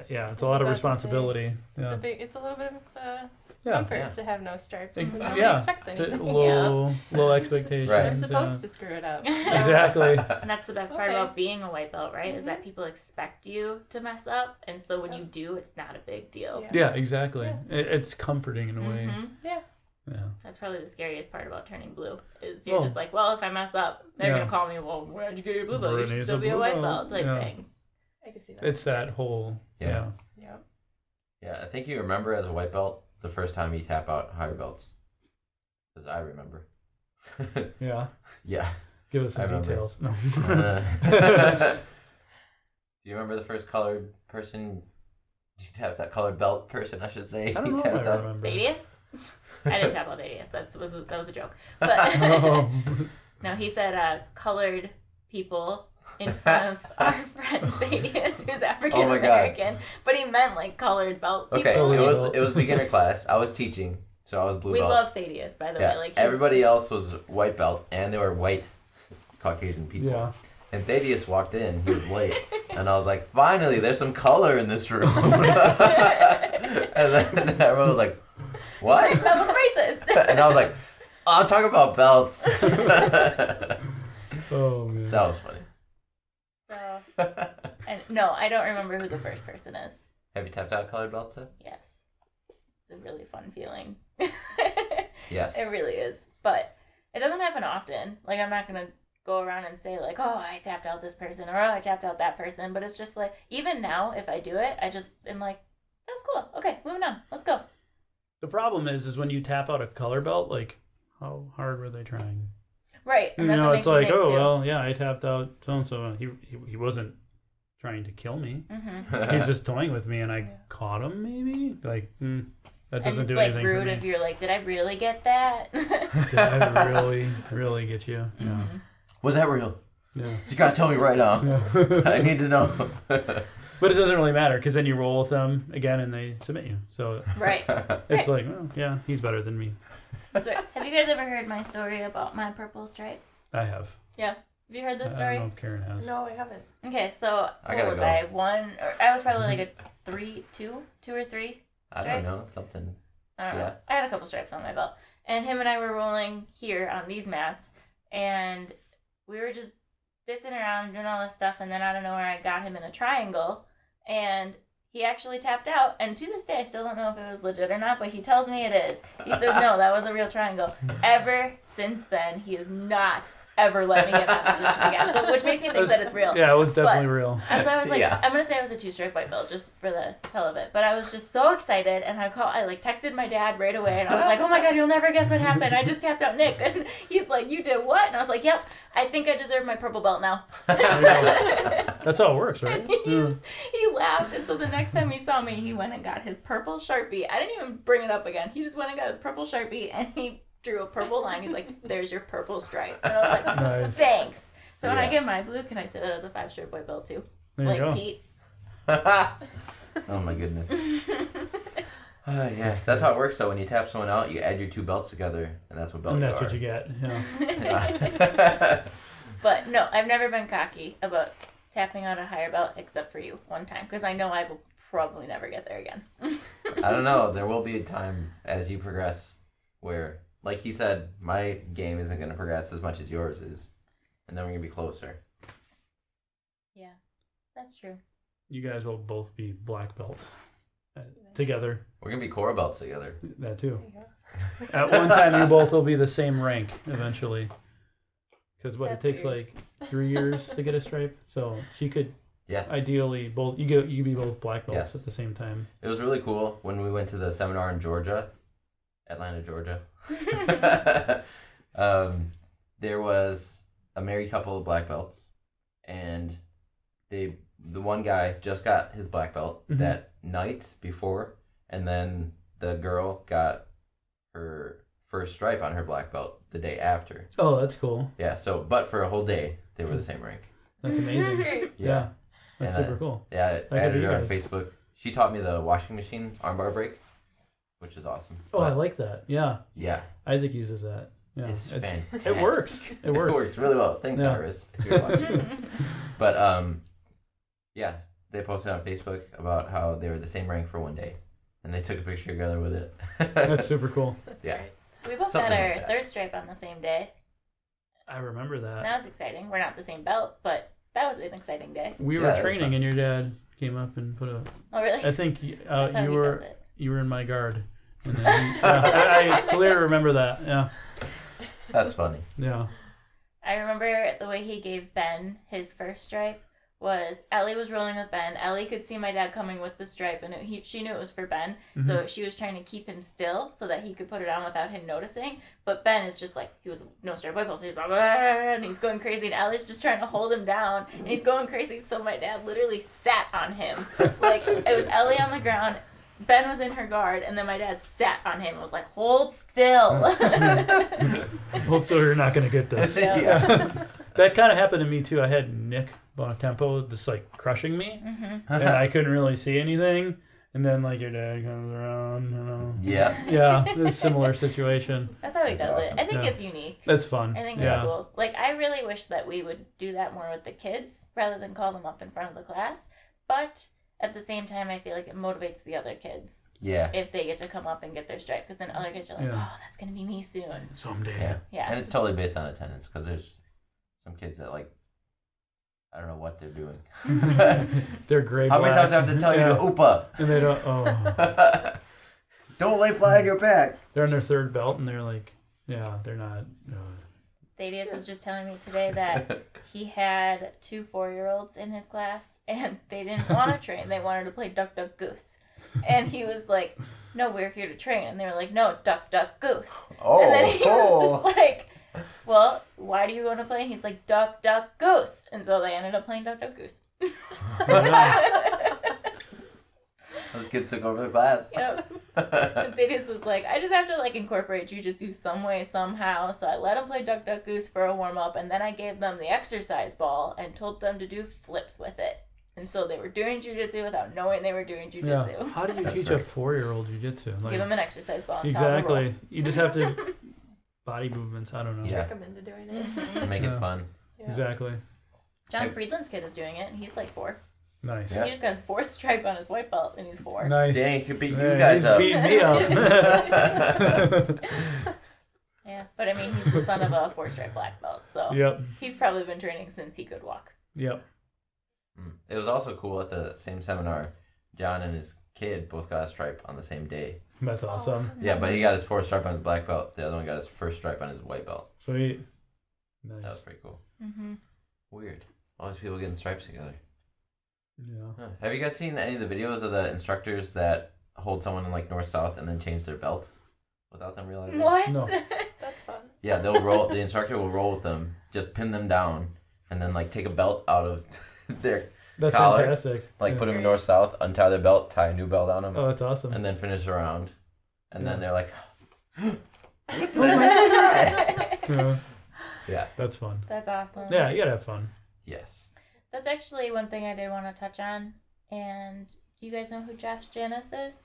Yeah, it's a lot of responsibility. Yeah. It's a little bit of Yeah. comfort to have no stripes. Ex- When nobody yeah. expects anything. Low expectations. Right. I'm supposed yeah. to screw it up. Exactly. And that's the best part Okay. about being a white belt, right? Is that people expect you to mess up, and so when you do, it's not a big deal. Yeah. Yeah, exactly. Yeah. It's comforting in a way. Mhm. Yeah. Yeah. That's probably the scariest part about turning blue. Is you're Oh. just like, well, if I mess up, they're Yeah. gonna call me. Well, where'd you get your blue belt? You should Bernie's still a be a blue white belt. belt type Yeah. thing. I can see that. It's that whole. Yeah. Yeah. Yeah, I think you remember as a white belt the first time you tap out higher belts. Because I remember. Yeah. Yeah. Give us I some remember. details. No. Do you remember the first colored person? You tapped that colored belt person, I should say. I don't You know tapped if I out. remember. Thaddeus? I didn't tap out Thaddeus. That was a joke. But Oh. no, he said colored people in front of our friend Thaddeus, who's African American. But he meant like colored belt people. Okay, Belt. it was beginner class. I was teaching, so I was blue We belt. love Thaddeus, by the Yeah, way. Like everybody else was white belt, and they were white Caucasian people. Yeah. And Thaddeus walked in. He was late, and I was like, "Finally, there's some color in this room." And then everyone was like, "What?" that was racist. And I was like, "Oh, I'm talking about belts." Oh man. That was funny. So, and no, I don't remember who the first person is. Have you tapped out colored belts yet? Yes. It's a really fun feeling. Yes. It really is. But it doesn't happen often. Like, I'm not going to go around and say, like, oh, I tapped out this person or oh, I tapped out that person. But it's just like, even now, if I do it, I just am like, that was cool. Okay, moving on. Let's go. The problem is when you tap out a color belt, like, how hard were they trying? Right. And You that's know, what it's makes me like, think, oh, too. well, yeah, I tapped out so-and-so. He wasn't trying to kill me. Mm-hmm. He's just toying with me, and I Yeah. caught him, maybe? Like, that And doesn't it's do like anything rude for me. if you're like, did I really get that? Did I really get you? Yeah. Mhm. Was that real? Yeah. You gotta tell me right now. Yeah. I need to know. But it doesn't really matter, because then you roll with them again, and they submit you. So Right. it's like, well, yeah, he's better than me. That's right. Have you guys ever heard my story about my purple stripe? I have. Have you heard this I story? don't know if Karen has. No, I haven't. Okay, so I what gotta was go. I? I was probably like a two or three. I don't know. Something. I don't know. Yeah. I had a couple stripes on my belt. And him and I were rolling here on these mats, and we were just ditzing around doing all this stuff, and then out of nowhere I got him in a triangle, and he actually tapped out, and to this day I still don't know if it was legit or not, but he tells me it is. He says, no, that was a real triangle. Ever since then, he has not ever let me get in that position again, so which makes me think that it's real. Yeah, it was definitely But- real. And so I was like, Yeah. I'm gonna say I was a 2-stripe white belt just for the hell of it. But I was just so excited, and I like texted my dad right away, and I was like, oh my god, you'll never guess what happened. I just tapped out Nick, and he's like, you did what? And I was like, yep, I think I deserve my purple belt now. That's how it works, right? Yeah. He laughed, and so the next time he saw me, he went and got his purple Sharpie. I didn't even bring it up again. He just went and got his purple Sharpie, and he drew a purple line. He's like, there's your purple stripe. And I was like, Nice. thanks. So when I Yeah. get my blue, can I say that as a 5-stripe white belt too? There you Like go. Pete. Oh my goodness. Yeah, that's how it works. So when you tap someone out, you add your two belts together, and that's what belt And you that's are. what you get. Yeah. Yeah. But no, I've never been cocky about tapping out a higher belt except for you one time, because I know I will probably never get there again. I don't know. There will be a time as you progress where, like he said, my game isn't going to progress as much as yours is, and then we're going to be closer. Yeah, that's true. You guys will both be black belts together. We're going to be core belts together. That too. There you At one time, you both will be the same rank eventually. Because That's it takes weird. like 3 years to get a stripe. So she could Yes. ideally both you be both black belts Yes. at the same time. It was really cool when we went to the seminar in Georgia, Atlanta, Georgia. There was a married couple of black belts, and the one guy just got his black belt Mhm. that night before, and then the girl got her first stripe on her black belt the day after. Oh, that's cool. Yeah, so, but for a whole day, they were the same rank. That's amazing. Great. Yeah. That's And super cool. Yeah, I I added you her on guys. Facebook. She taught me the washing machine armbar break, which is awesome. Oh, I But, like that. Yeah. yeah, Isaac uses that. Yeah. it's fantastic. It works. It works. It works really well. Thanks, Yeah. Iris, if you're watching this. But, yeah, they posted on Facebook about how they were the same rank for one day. And they took a picture together with it. That's super cool. That's Yeah. great. We both Something got like our that. third stripe on the same day. I remember that. That was exciting. We're not the same belt, but that was an exciting day. We Yeah, were that's training, fun. and your dad came up and put a. Oh, really? I think That's how you he were does it. you were in my guard. And then I clearly remember that. Yeah. That's funny. Yeah. I remember the way he gave Ben his first stripe was Ellie was rolling with Ben. Ellie could see my dad coming with the stripe, and she knew it was for Ben. Mm-hmm. So she was trying to keep him still so that he could put it on without him noticing. But Ben is just like, he was no stripe white belt, so he's like, and he's going crazy, and Ellie's just trying to hold him down, and he's going crazy. So my dad literally sat on him. Like, it was Ellie on the ground, Ben was in her guard, and then my dad sat on him and was like, hold still. Well, so you're not gonna get this. Yeah. That kind of happened to me too. I had Nick Bonatempo just like crushing me, and I couldn't really see anything. And then like your dad comes around, you know. Yeah. Yeah, it's a similar situation. That's how he That's does awesome. it. I think Yeah. it's unique. That's fun. I think yeah. that's cool. Like, I really wish that we would do that more with the kids rather than call them up in front of the class. But at the same time, I feel like it motivates the other kids Yeah. if they get to come up and get their stripe, because then other kids are like, Yeah. oh, that's going to be me soon. Someday. Yeah. Yeah. And it's totally based on attendance because there's some kids that like, I don't know what they're doing. They're gray. How many black. times do I have to tell you Yeah. to oopa? And they don't. Oh, Don't lay flat on your back. they're on their third belt, and they're like, yeah, they're not. Thaddeus was just telling me today that he had 2 4-year-olds in his class, and they didn't want to train. They wanted to play Duck, Duck, Goose. And he was like, no, we're here to train. And they were like, no, Duck, Duck, Goose. Oh. And then he was just like, well, why do you want to play? And he's like, Duck, Duck, Goose. And so they ended up playing Duck, Duck, Goose. Those kids took over the class. Yep. And Thaddeus was like, I just have to like incorporate Jiu Jitsu some way, somehow. So I let them play Duck, Duck, Goose for a warm up, and then I gave them the exercise ball and told them to do flips with it. And so they were doing Jiu Jitsu without knowing they were doing Jiu Jitsu. Yeah. How do you That's teach great. a 4-year-old jujitsu? Like, Give them an exercise ball and tell them to roll. exactly. You just have to body movements. I don't know. Yeah. Trick them into doing it. Mhm. Make Yeah. it fun. Yeah. Exactly. John Friedland's kid is doing it, and he's like 4. Nice. Yeah. He just got his 4th stripe on his white belt, and he's 4. Nice. Dang, he could beat you Yeah, guys he's up. beating me up. Yeah, but I mean, he's the son of a 4-stripe black belt, so Yep. he's probably been training since he could walk. Yep. It was also cool at the same seminar. John and his kid both got a stripe on the same day. That's awesome. Yeah, but he got his 4th stripe on his black belt. The other one got his 1st stripe on his white belt. Sweet. That was Nice. pretty cool. Mm-hmm. Weird. All these people getting stripes together. Yeah. Huh. Have you guys seen any of the videos of the instructors that hold someone in like north-south and then change their belts without them realizing? What? No. That's fun. Yeah, they'll roll. The instructor will roll with them, just pin them down, and then like take a belt out of their That's collar, fantastic. like Yeah. put them north south, untie their belt, tie a new belt on them, Oh, that's awesome. and then finish the round. And then Yeah. they're like, Yeah, yeah, that's fun. That's awesome. Yeah, you gotta have fun. yes. That's actually one thing I did want to touch on. And do you guys know who Josh Janis is?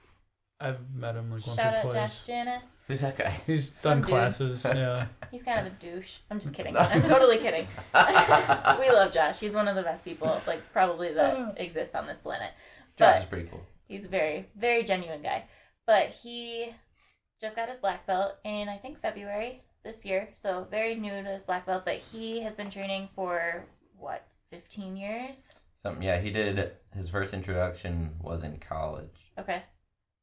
I've met him like once Shout or out twice. Josh Janis. Who's that guy? He's Some done dude. classes. Yeah. He's kind of a douche. I'm just kidding. I'm totally kidding. We love Josh. He's one of the best people, like probably that exists on this planet. Josh But is pretty cool. he's a very, very genuine guy. But he just got his black belt in, I think, February this year. So very new to his black belt. But he has been training for, 15 years? Something. Yeah, he did. His first introduction was in college. Okay.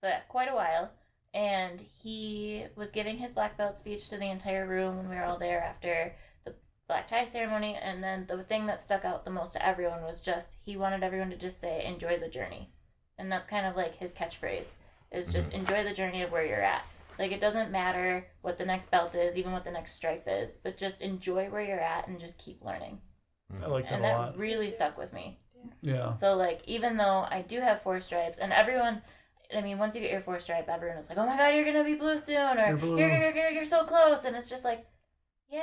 So yeah, quite a while. And he was giving his black belt speech to the entire room when we were all there after the black tie ceremony. And then the thing that stuck out the most to everyone was just he wanted everyone to just say, enjoy the journey. And that's kind of like his catchphrase, is just enjoy the journey of where you're at. Like, it doesn't matter what the next belt is, even what the next stripe is, but just enjoy where you're at and just keep learning. I like that And a that lot. really stuck with me. Yeah. So, like, even though I do have 4 stripes, and everyone, I mean, once you get your 4 stripe, everyone is like, oh my god, you're gonna be blue soon, or You're blue. you're so close, and it's just like, yeah,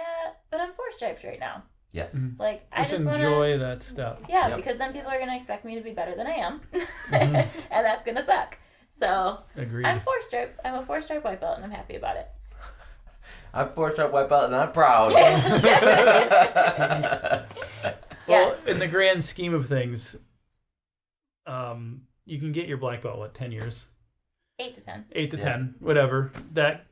but I'm 4 stripes right now. Yes. Like, I Just just enjoy wanna, that step. yeah, Yep. because then people are gonna expect me to be better than I am, Mhm. and that's gonna suck. So Agreed. I'm 4 stripe. I'm a 4 stripe white belt, and I'm happy about it. I'm 4-stripe white belt and I'm proud. Well, Yes. in the grand scheme of things, you can get your black belt, what, 10 years? 8 to 10. 8 to Yeah. 10, whatever. That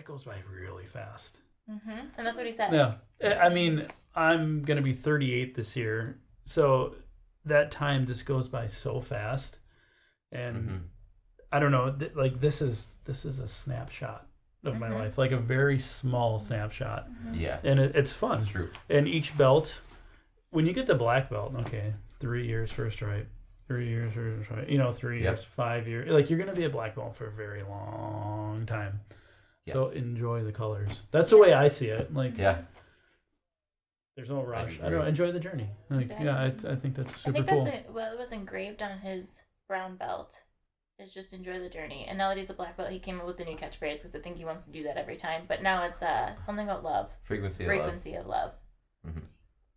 goes by really fast. And that's what he said. Yeah. I mean, I'm going to be 38 this year. So that time just goes by so fast. And I don't know, this is a snapshot of my life, like a very small snapshot. Yeah. And it's fun. That's true. And each belt, when you get the black belt, okay, 3 years for a stripe, 3 years for a stripe, 3 Yep. years, 5 years. Like, you're going to be a black belt for a very long time. Yes. So enjoy the colors. That's the way I see it. Like, Yeah. there's no rush. I agree. don't know, enjoy the journey. Like, Exactly. yeah, I think that's I super think cool. that's it. Well, it was engraved on his brown belt. Is just enjoy the journey. And now that he's a black belt, he came up with a new catchphrase because I think he wants to do that every time. But now it's something about love, Frequency frequency of love. Mhm.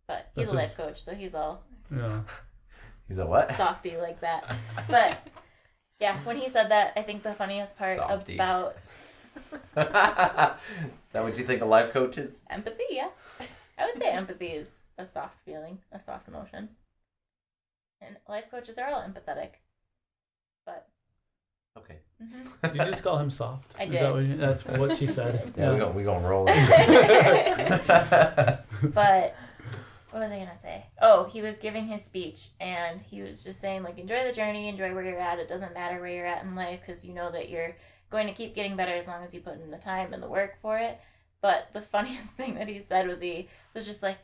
But he's That's a life his- coach, so he's all Yeah. He's a what? softy like that. But yeah, when he said that, I think the funniest part Softy. about Is that what you think a life coach is? empathy, yeah, I would say empathy is a soft feeling, a soft emotion, and life coaches are all empathetic. But Okay. Did you just call him soft? I Is did. that what that's what she said. Yeah, we gonna roll it. But what was I gonna say? Oh, he was giving his speech, and he was just saying, like, enjoy the journey, enjoy where you're at. It doesn't matter where you're at in life, because you know that you're going to keep getting better as long as you put in the time and the work for it. But the funniest thing that he said was he was just like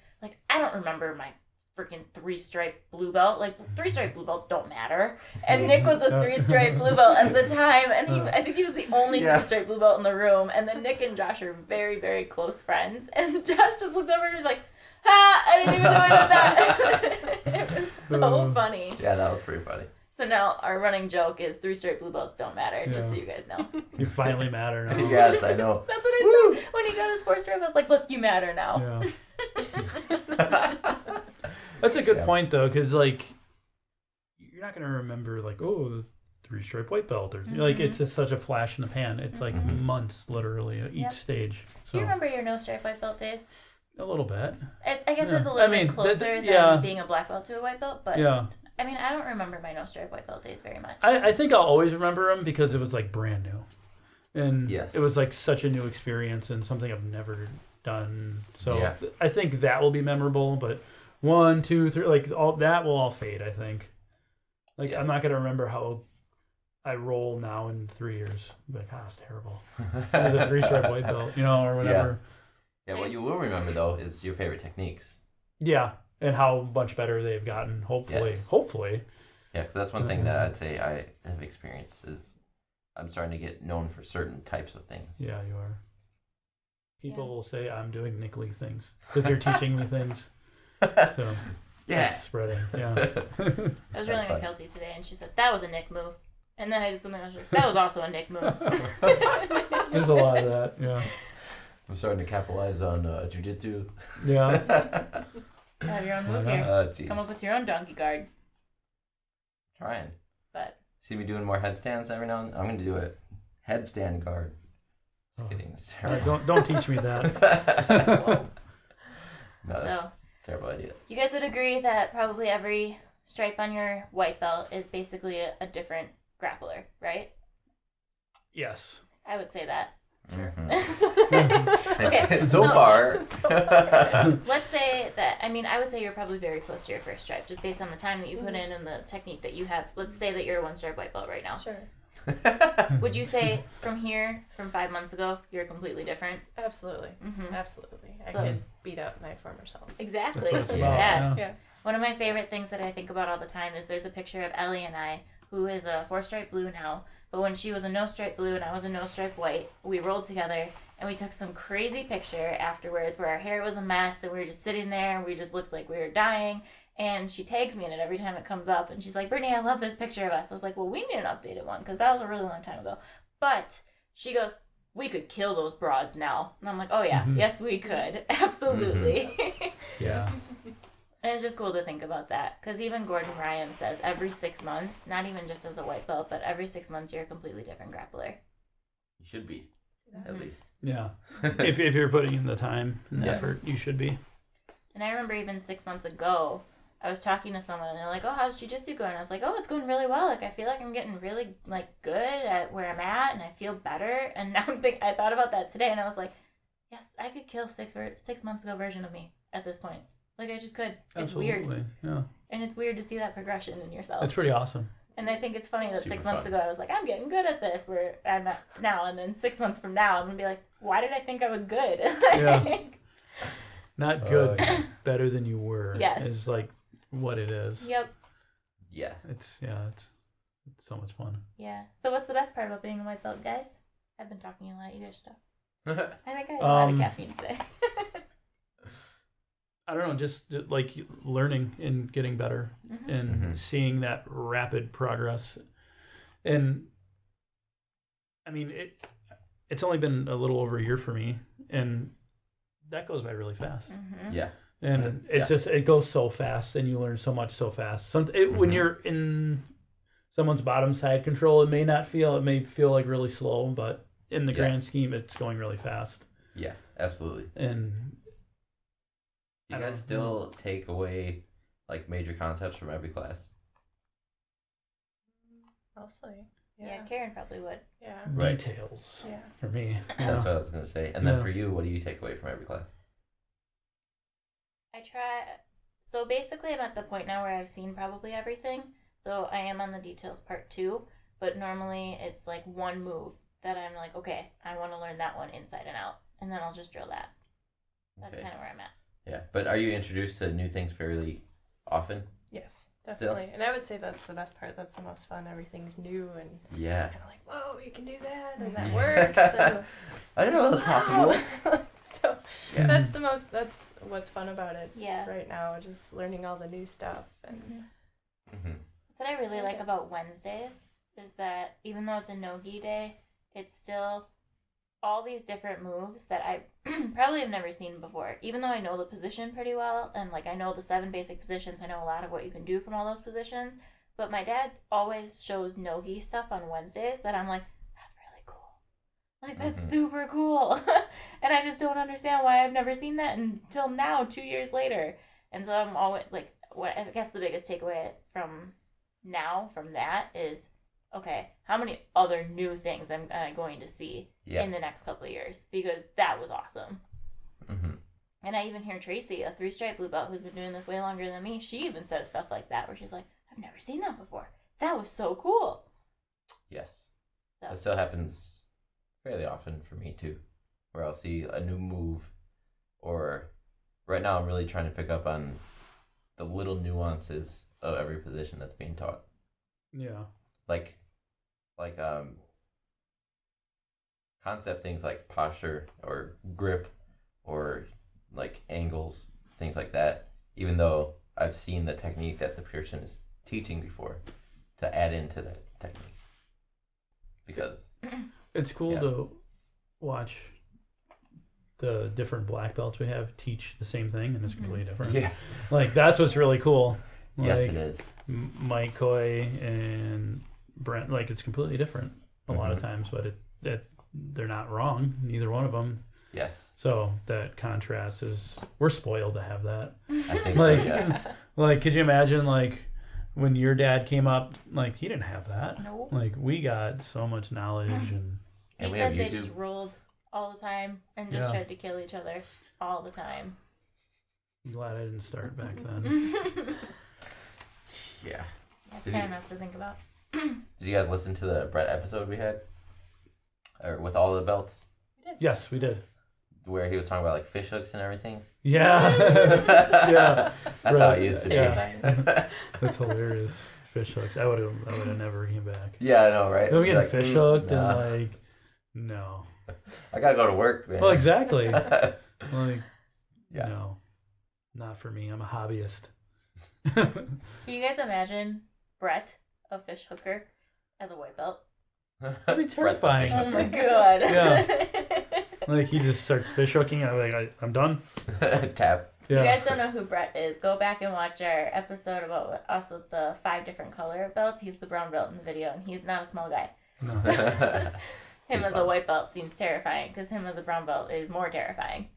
I don't remember my freaking 3-stripe blue belt. Like, 3-stripe blue belts don't matter. And Nick was a 3-stripe blue belt at the time, and I think he was the only 3-stripe blue belt in the room. And then Nick and Josh are very, very close friends. And Josh just looked over and was like, ha! I didn't even know I did that. It was so funny. Yeah, that was pretty funny. So now our running joke is 3-stripe blue belts don't matter, just so Yeah. you guys know. You finally matter now. Yes, I know. That's what I said. When he got his 4-stripe, I was like, look, you matter now. Yeah. That's a good Yeah. point though, because like you're not gonna remember like, oh, the 3-stripe white belt, or like it's just such a flash in the pan. It's like months literally at each Yep. stage. Do So you remember your no-stripe white belt days? a little bit. I guess Yeah. it's a little I mean, bit closer that- than yeah. being a black belt to a white belt, but Yeah. I mean, I don't remember my no-stripe white belt days very much. I think I'll always remember them because it was like brand new, and Yes. it was like such a new experience and something I've never done. So Yeah. I think that will be memorable. But 1, 2, 3, like all that will all fade. I think. Like I'm not gonna remember how I roll now in 3 years. I'm like, it's terrible. It was a 3-stripe white belt, or whatever. Yeah, what you will remember though is your favorite techniques. Yeah, and how much better they've gotten. Hopefully, Yes. hopefully. Yeah, 'cause that's one thing that I'd say I have experienced is I'm starting to get known for certain types of things. Yeah, you are. People Yeah. will say I'm doing Nick Lee things because you're teaching me things. So Yeah. it's spreading. Yeah. I was railing on Kelsey today, and she said, that was a Nick move. And then I did something else, like, that was also a Nick move. There's a lot of that. Yeah. I'm starting to capitalize on Jiu Jitsu. Yeah. Have your own move Why here. Jeez. Come up with your own donkey guard. Trying. But See me doing more headstands every now and then? I'm going to do a headstand guard. Just Oh. kidding. It's All right, terrible. don't teach me that. No, that's so a terrible idea. you guys would agree that probably every stripe on your white belt is basically a different grappler, right? Yes. I would say that. Mhm. Okay, so far. Let's say that, I would say you're probably very close to your first stripe, just based on the time that you put in and the technique that you have. Let's say that you're a 1-stripe white belt right now. Sure. Would you say from 5 months ago, you're completely different? Absolutely. Mm-hmm. Absolutely. I So- could beat out my former self. Exactly. That's what it's about, Yes. Yeah. One of my favorite things that I think about all the time is there's a picture of Ellie and I, who is a 4-stripe blue now, but when she was a no-stripe blue and I was a no-stripe white, we rolled together and we took some crazy picture afterwards where our hair was a mess and we were just sitting there and we just looked like we were dying. And she tags me in it every time it comes up. And she's like, Brittany, I love this picture of us. I was like, well, we need an updated one because that was a really long time ago. But she goes, we could kill those broads now. And I'm like, oh, yeah. Yes, we could. Absolutely. Yeah. And it's just cool to think about that. Because even Gordon Ryan says every 6 months, not even just as a white belt, but every 6 months you're a completely different grappler. You should be, at least. Yeah. if you're putting in the time and effort, you should be. And I remember even 6 months ago, I was talking to someone and they're like, oh, how's jiu-jitsu going? I was like, oh, it's going really well. Like, I feel like I'm getting really, like, good at where I'm at and I feel better. And now I thought about that today and I was like, yes, I could kill 6 months ago version of me at this point. Like, I just could. It's Absolutely. weird. Yeah. And it's weird to see that progression in yourself. It's pretty awesome. And I think it's funny that Super 6 months fun. ago I was like, I'm getting good at this where I'm at now. And then 6 months from now, I'm going to be like, why did I think I was good? Yeah. Not good, yeah. better than you were. Yes. Is like what it is. Yep. Yeah. It's so much fun. Yeah. So what's the best part about being a white belt, guys? I've been talking a lot. You guys should talk. I think I had a lot of caffeine today. I don't know, just like learning and getting better and seeing that rapid progress. And I mean, it's only been a little over a year for me, and that goes by really fast. Yeah. And it goes so fast, and you learn so much so fast. When you're in someone's bottom side control, it may feel like really slow, but in the grand scheme, it's going really fast. Yeah, absolutely. And do you guys still take away like major concepts from every class? Mostly. Yeah, Karen probably would. Yeah. Right. Details. Yeah. For me. That's what I was gonna say. And then for you, what do you take away from every class? I try. So basically, I'm at the point now where I've seen probably everything. So I am on the details part 2, but normally it's like one move that I'm like, okay, I want to learn that one inside and out, and then I'll just drill that. That's kind of where I'm at. Yeah, but are you introduced to new things fairly often? Yes, definitely. And I would say that's the best part. That's the most fun. Everything's new and kind of like, whoa, you can do that, and that works. So, I didn't know that was possible. so that's what's fun about it. Yeah. Right now, just learning all the new stuff and. That's what I really like about Wednesdays is that even though it's a no-gi day, it's still all these different moves that I probably have never seen before. Even though I know the position pretty well and like I know the 7 basic positions, I know a lot of what you can do from all those positions. But my dad always shows no-gi stuff on Wednesdays that I'm like, that's really cool. Like that's super cool. And I just don't understand why I've never seen that until now, 2 years later. And so I'm always like, what I guess the biggest takeaway from that is, okay, how many other new things am I going to see in the next couple of years? Because that was awesome. And I even hear Tracy, a 3-stripe blue belt who's been doing this way longer than me, she even says stuff like that where she's like, I've never seen that before. That was so cool. Yes. So. That still happens fairly often for me too, where I'll see a new move, or right now I'm really trying to pick up on the little nuances of every position that's being taught. Yeah. Like concept things like posture or grip or like angles, things like that, even though I've seen the technique that the person is teaching before, to add into that technique. Because it's cool to watch the different black belts we have teach the same thing, and it's completely different. Yeah. Like, that's what's really cool. Like, yes, it is. Mike Coy and Brent, like, it's completely different a lot of times, but they're not wrong, neither one of them. Yes. So that contrast we're spoiled to have that. I think Like, so, yes. like, could you imagine, like, when your dad came up, like, he didn't have that. Nope. Like, we got so much knowledge and He said they just rolled all the time and just tried to kill each other all the time. I'm glad I didn't start back then. Yeah. That's kind of nuts to think about. Did you guys listen to the Brett episode we had? Or with all the belts? Yes, we did. Where he was talking about like fish hooks and everything? Yeah. Yeah. That's how it used to be. Yeah. That's hilarious. Fish hooks. I would have never came back. Yeah, I know, right? I'm getting like, fish hooked nah. and like, no. I gotta go to work, man. Well, exactly. Like, yeah. no, not for me. I'm a hobbyist. Can you guys imagine Brett, a fish hooker, as a white belt? That'd be terrifying. Oh my god. Yeah. Like he just starts fish hooking. I'm done. Tap. If Yeah. you guys don't know who Brett is, go back and watch our episode about us with the 5 different color belts. He's the brown belt in the video, and he's not a small guy. No. Him as a white belt seems terrifying, because him as a brown belt is more terrifying.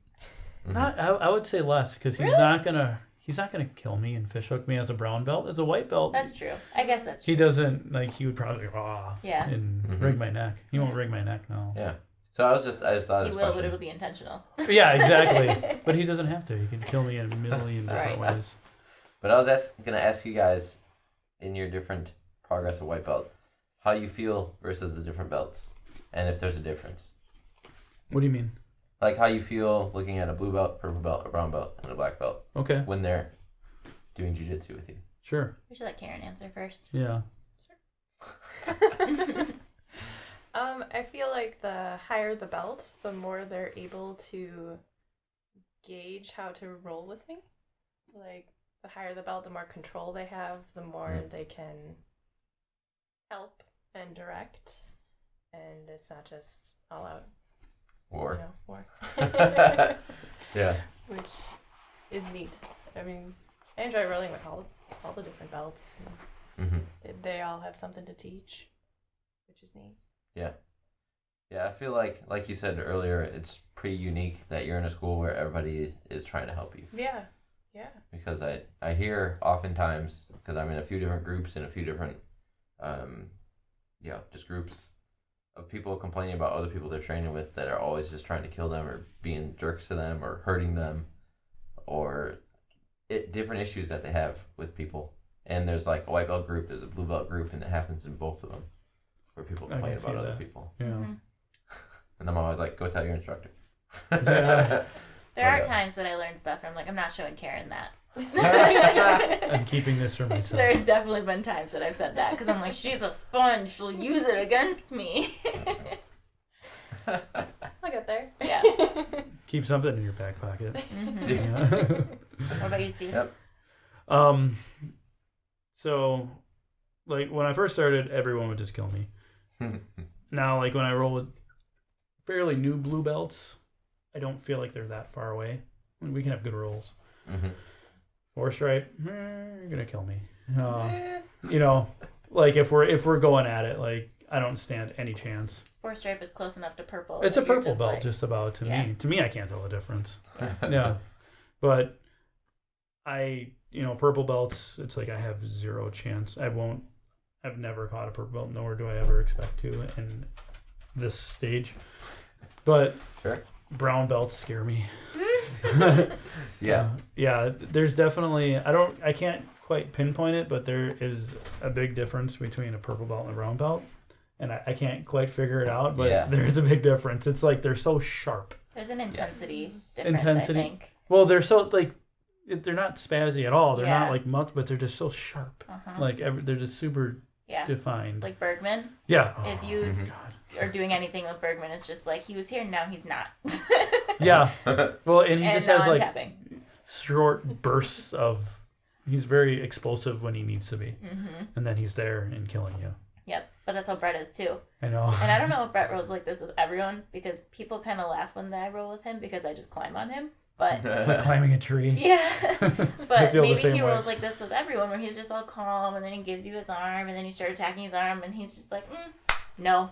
Not. I would say less because he's Really? not gonna. He's not gonna kill me and fish hook me as a brown belt. As a white belt, That's true. I guess that's true. he doesn't like. He would probably Yeah. and rig my neck. He won't rig my neck now. Yeah. So I just thought He this will, but question. it'll be intentional. Yeah, exactly. But he doesn't have to. He can kill me in a million different Right. ways. But I was gonna ask you guys, in your different progress of white belt, how you feel versus the different belts, and if there's a difference. What do you mean? Like how you feel looking at a blue belt, purple belt, a brown belt, and a black belt Okay, when they're doing jiu-jitsu with you. sure. We should let Karen answer first. Yeah. I feel like the higher the belt, the more they're able to gauge how to roll with me. Like, the higher the belt, the more control they have, the more they can help and direct. And it's not just all out, War. war. Yeah. Which is neat. I mean, I enjoy rolling with all the different belts. Mm-hmm. They all have something to teach, which is neat. Yeah. Yeah, I feel like you said earlier, it's pretty unique that you're in a school where everybody is trying to help you. Yeah, yeah. Because I hear oftentimes, because I'm in a few different groups and a few different, just groups of people complaining about other people they're training with that are always just trying to kill them or being jerks to them or hurting them or different issues that they have with people. And there's like a white belt group, there's a blue belt group, and it happens in both of them where people I complain can see about other that. people. Yeah. Mm-hmm. And I'm always like, go tell your instructor. Yeah. There are Yeah. times that I learn stuff and I'm like, I'm not showing Karen that. I'm keeping this for myself. There's definitely been times that I've said that because I'm like, she's a sponge. She'll use it against me. I'll get there. Yeah. Keep something in your back pocket. Mm-hmm. Yeah. What about you, Steve? Yep. So, like, when I first started, everyone would just kill me. Now, like, when I roll with fairly new blue belts, I don't feel like they're that far away. We can have good rolls. Mm-hmm. 4 stripe, you're gonna kill me. You know, like if we're going at it, like I don't stand any chance. 4 stripe is close enough to purple. It's a that you're purple just belt, like- just about to Yeah. me. To me, I can't tell the difference. Yeah, but purple belts. It's like I have zero chance. I've never caught a purple belt, nor do I ever expect to in this stage. But Sure. brown belts scare me. Yeah. Yeah, there's definitely I can't quite pinpoint it, but there is a big difference between a purple belt and a brown belt. And I can't quite figure it out, but Yeah. there is a big difference. It's like they're so sharp. There's an intensity Yes. difference, Intensity. I think. Well, they're so like they're not spazzy at all. They're Yeah. not like much, but they're just so sharp. Uh-huh. Like they're just super Yeah. defined. Like Bergman. Yeah. If you Mhm. God. are doing anything with Bergman, it's just like he was here, now he's not. Yeah. Well, and he And just now has I'm like tapping. short bursts of. He's very explosive when he needs to be, Mm-hmm. and then he's there and killing you. Yep. But that's how Brett is too. I know. And I don't know if Brett rolls like this with everyone because people kind of laugh when I roll with him because I just climb on him. But Like climbing a tree. yeah, I but feel the maybe same he way. rolls like this with everyone where he's just all calm and then he gives you his arm and then you start attacking his arm and he's just like, no.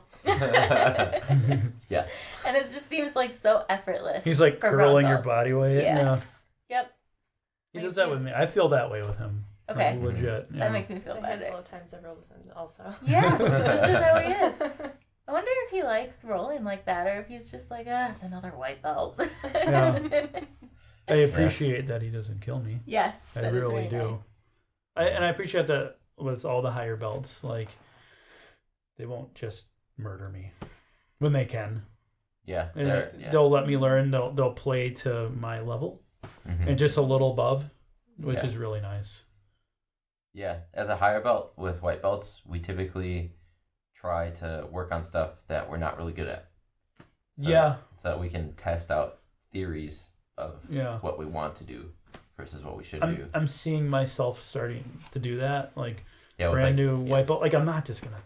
Yes. And it just seems like so effortless. He's like for curling brown your belts. body weight. Yeah. Yep. He Makes does that with me. sense. I feel that way with him. Okay. Like, legit. Yeah. That makes me feel A better. handful of times I've rolled with him also. Yeah, that's just how he is. I wonder if he likes rolling like that or if he's just like, it's another white belt. Yeah. I appreciate that he doesn't kill me. Yes. I that is really very do. nice. I appreciate that with all the higher belts. Like, they won't just murder me when they can. Yeah. And Yeah. they'll let me learn. They'll play to my level Mhm. and just a little above, which Yeah. is really nice. Yeah, as a higher belt with white belts, we typically try to work on stuff that we're not really good at. So Yeah. that we can test out theories of Yeah. what we want to do versus what we should do. I'm seeing myself starting to do that, like Yeah, brand like, new white belt. Like I'm not just gonna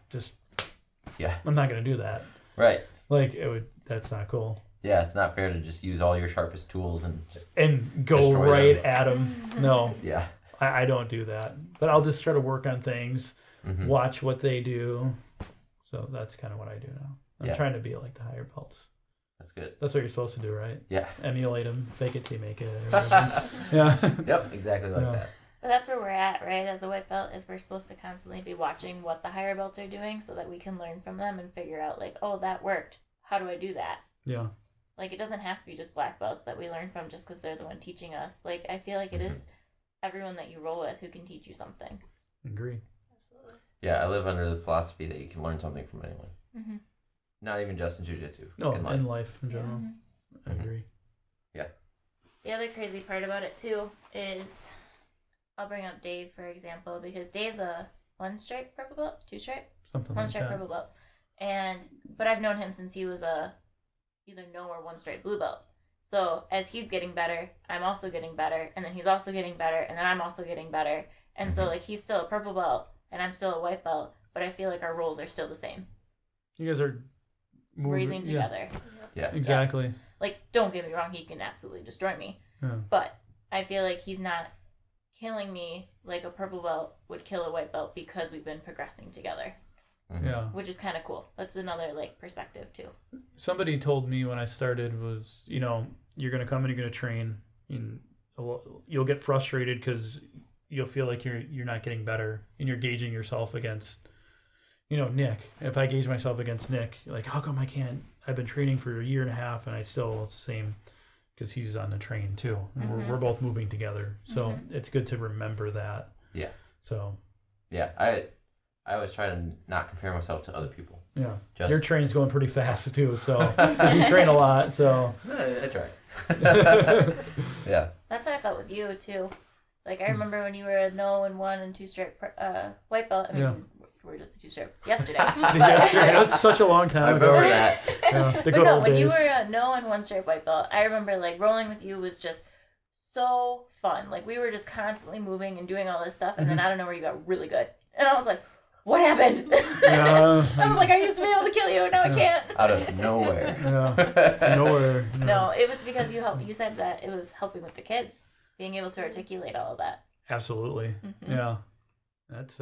Yeah. I'm not gonna do that. Right. Like it would. That's not cool. Yeah, it's not fair to just use all your sharpest tools and just go destroy right them. at them. No, Yeah. I don't do that. But I'll just try to work on things, Mhm. watch what they do. So that's kind of what I do now. I'm Yeah. trying to be like the higher belts. That's good. That's what you're supposed to do, right? Yeah. Emulate them, fake it till you make it. or whatever. Yeah. Yep, exactly like Yeah. that. But that's where we're at, right? As a white belt, is we're supposed to constantly be watching what the higher belts are doing so that we can learn from them and figure out, like, oh, that worked. How do I do that? Yeah. Like, it doesn't have to be just black belts that we learn from just because they're the one teaching us. Like, I feel like it is everyone that you roll with who can teach you something. Agree. Absolutely. Yeah, I live under the philosophy that you can learn something from anyone. Mm-hmm. Not even just in jiu-jitsu. Oh, in life. in life in general. I Mhm. agree. The other crazy part about it, too, is I'll bring up Dave, for example, because Dave's a 1-stripe purple belt, 2-stripe? Something 1-stripe like that. purple belt. But I've known him since he was a either no or 1-stripe blue belt. So as he's getting better, I'm also getting better, and then he's also getting better, and then I'm also getting better. And so like he's still a purple belt and I'm still a white belt, but I feel like our roles are still the same. You guys are Breathing together. Yeah. Exactly. Like, don't get me wrong, he can absolutely destroy me. Yeah. But I feel like he's not killing me like a purple belt would kill a white belt because we've been progressing together. Mhm. Yeah. Which is kind of cool. That's another like perspective too. Somebody told me when I started was, you're going to come and you're going to train. And you'll get frustrated because you'll feel like you're not getting better and you're gauging yourself against, Nick. If I gauge myself against Nick, like, how come I can't? I've been training for a year and a half and I still it's the same because he's on the train too. And we're both moving together. So it's good to remember that. Yeah. So. Yeah, I always try to not compare myself to other people. Yeah. Just... Your train's going pretty fast too. So you train a lot. So. I try. Yeah. That's how I felt with you too. Like I remember when you were a no and 1 and 2-stripe white belt. I mean, we were just a 2-stripe yesterday. That's such a long time I ago. remember that. Yeah, the But good no, old when days. you were a no and 1-stripe white belt, I remember like rolling with you was just so fun. Like we were just constantly moving and doing all this stuff, and then out of nowhere you got really good, and I was like, "What happened?" Yeah. I was like, "I used to be able to kill you, now I can't." Out of nowhere. Yeah. Nowhere. No, it was because you helped. You said that it was helping with the kids, being able to articulate all of that. Absolutely. Mhm. Yeah. That's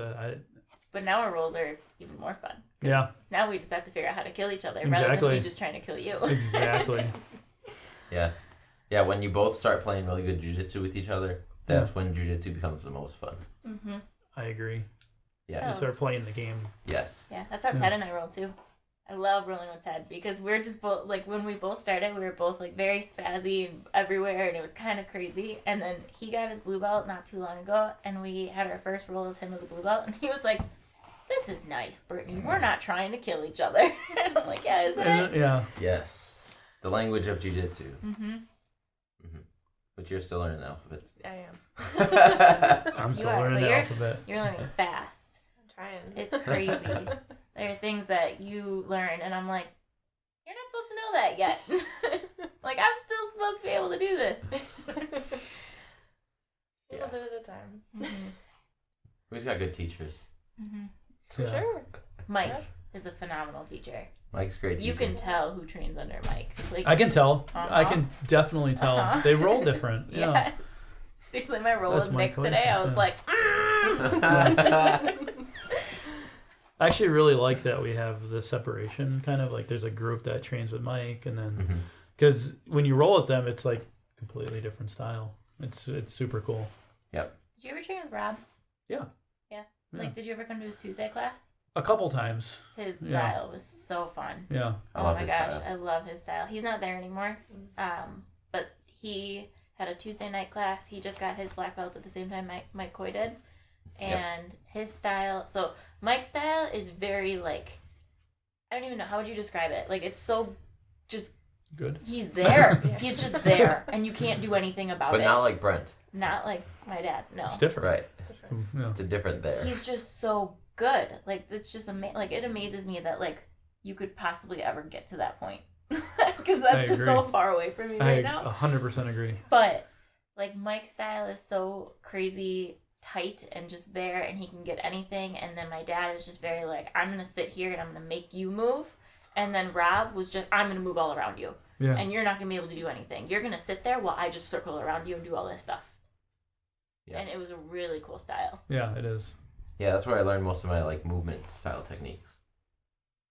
But now our roles are even more fun. 'Cause Yeah. Now we just have to figure out how to kill each other rather than Exactly. me just trying to kill you. exactly. Yeah. Yeah, when you both start playing really good jiu-jitsu with each other, that's when jiu-jitsu becomes the most fun. Mm-hmm. I agree. Yeah. You start playing the game. Yes. Yeah, that's how Ted and I roll too. I love rolling with Ted because we're just both like when we both started, we were both like very spazzy and everywhere, and it was kind of crazy. And then he got his blue belt not too long ago, and we had our first roll as him as a blue belt, and he was like, "This is nice, Brittany. We're not trying to kill each other." And I'm like, "Yeah, isn't it?" Yeah. Yes. The language of jiu-jitsu. Mm-hmm. But you're still learning the alphabet. I am. I'm still You are, learning but the you're- alphabet. You're learning fast. I'm trying. It's crazy. There are things that you learn, and I'm like, "You're not supposed to know that yet." Like I'm still supposed to be able to do this. A little bit at a time. Mm-hmm. We've got good teachers. Mm-hmm. Yeah. Sure. Mike Yeah. is a phenomenal teacher. Mike's a great teacher. You can tell who trains under Mike. Like I can tell. Uh-huh. I can definitely tell. Uh-huh. They roll different. Yeah. Yes. Seriously, my roll That's with Mike Nick today, I was yeah. like, I actually really like that we have the separation. Kind of like there's a group that trains with Mike, and then because when you roll with them, it's like completely different style. It's super cool. Yep. Did you ever train with Rob? Yeah. Yeah. Yeah. Like, did you ever come to his Tuesday class? A couple times. His Yeah. style was so fun. Yeah. I Oh love my his gosh, style. I love his style. He's not there anymore. But he had a Tuesday night class. He just got his black belt at the same time Mike Coy did. And his style, so Mike's style is very like, I don't even know, how would you describe it? Like it's so just Good. he's there. Yeah. He's just there and you can't do anything about But it. not like Brent. Not like my dad, no. It's different. Right. Yeah. It's a different there. He's just so good. Like it's just like it amazes me that like you could possibly ever get to that point. Because that's I just so agree. far away from me I right now. 100% agree. But like Mike's style is so crazy tight and just there, and he can get anything. And then my dad is just very like, I'm gonna sit here and I'm gonna make you move. And then Rob was just, I'm gonna move all around you, and you're not gonna be able to do anything. You're gonna sit there while I just circle around you and do all this stuff. Yeah. And it was a really cool style. Yeah, it is. Yeah, that's where I learned most of my like movement style techniques.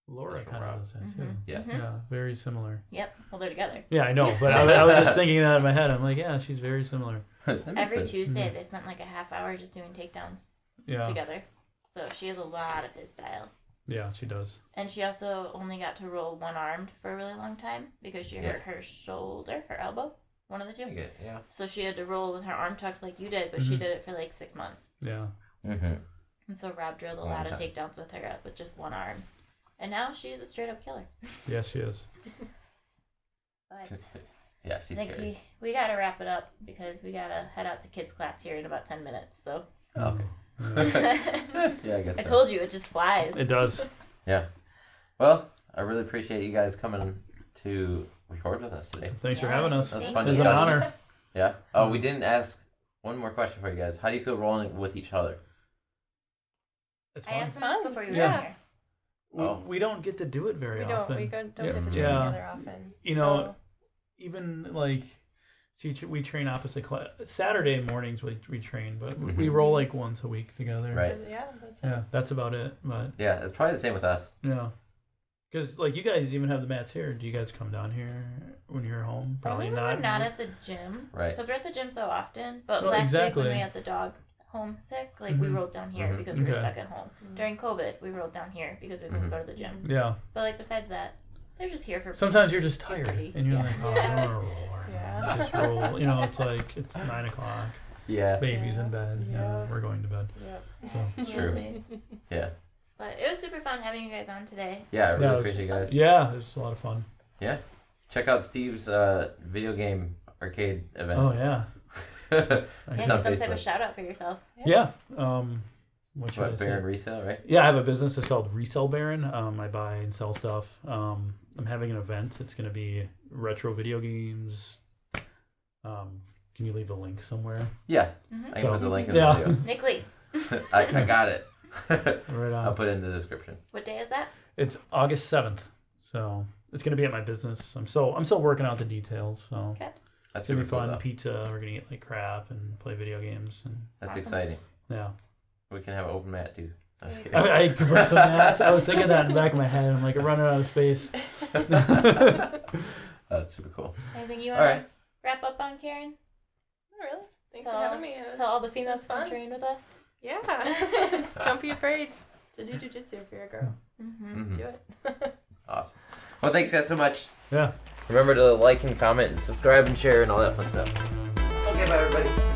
Laura kind of does that too. Yes. Yeah, very similar. Yep. Well, they're together. Yeah, I know, but I was just thinking that in my head. I'm like, yeah, she's very similar. Every Tuesday, they spent like a half hour just doing takedowns together. So she has a lot of his style. Yeah, she does. And she also only got to roll one-armed for a really long time because she hurt her shoulder, her elbow, one of the two. Yeah. So she had to roll with her arm tucked like you did, but she did it for like 6 months. Yeah. Mm-hmm. And so Rob drilled a lot of takedowns with her with just one arm. And now she's a straight-up killer. Yes, she is. But yeah, she's scary. We got to wrap it up because we got to head out to kids' class here in about 10 minutes. So. Okay. Yeah, I guess I told you, it just flies. It does. Yeah. Well, I really appreciate you guys coming to record with us today. Thanks for having us. That's fun. It's an honor. Yeah. Oh, we didn't ask one more question for you guys. How do you feel rolling with each other? It's I fun. asked him this before you were here. We don't get to do it very often. We don't get to do it together often. You know, even like we train opposite class. Saturday mornings we train, but we roll like once a week together. Right. Yeah, that's about it. But yeah, it's probably the same with us. Yeah. Because like you guys even have the mats here. Do you guys come down here when you're home? Probably Only not. when we're not at the gym. Right. Because we're at the gym so often. But Well, last week when we had the dog homesick, like we rolled down here because we were Okay. stuck at home. During COVID, we rolled down here because we couldn't go to the gym. Yeah. But like besides that, they're just here for. Sometimes you're just tired and you're Yeah. like, oh, I don't want to roll. Yeah. Just roll. You know, it's like it's 9:00. Yeah. Baby's in bed. Yeah. Yeah. We're going to bed. Yeah. So. It's true. Yeah. But it was super fun having you guys on today. Yeah, I really Yeah, appreciate you guys. Yeah, it was a lot of fun. Yeah. Check out Steve's video game arcade event. Oh yeah. And on some type Facebook. of shout out for yourself. Yeah. What should I say? Baron Resale, right? Yeah, I have a business. It's called Resell Baron. I buy and sell stuff. I'm having an event. It's going to be retro video games. Can you leave a link somewhere? Yeah. Mm-hmm. I can put the link in the video. Nick Lee. I got it. Right on. I'll put it in the description. What day is that? It's August 7th. So it's going to be at my business. I'm still working out the details. So Okay. That's it's going to super be cool, fun. though. Pizza. We're going to eat like crap and play video games. And That's Awesome. exciting. yeah. We can have an open mat too. I'm just kidding. I could bring some mats. I was thinking that in the back of my head. I'm like, I'm running out of space. That's super cool. Anything you All want right. to wrap up on, Karen? Not really. Thanks Tell- for having me. Tell all the females was to come fun. train with us. Yeah. Don't be afraid to do jiu-jitsu if you're a girl. Mm-hmm. Mhm. Do it. Awesome. Well, thanks guys so much. Yeah. Remember to like and comment and subscribe and share and all that fun stuff. Okay, bye everybody.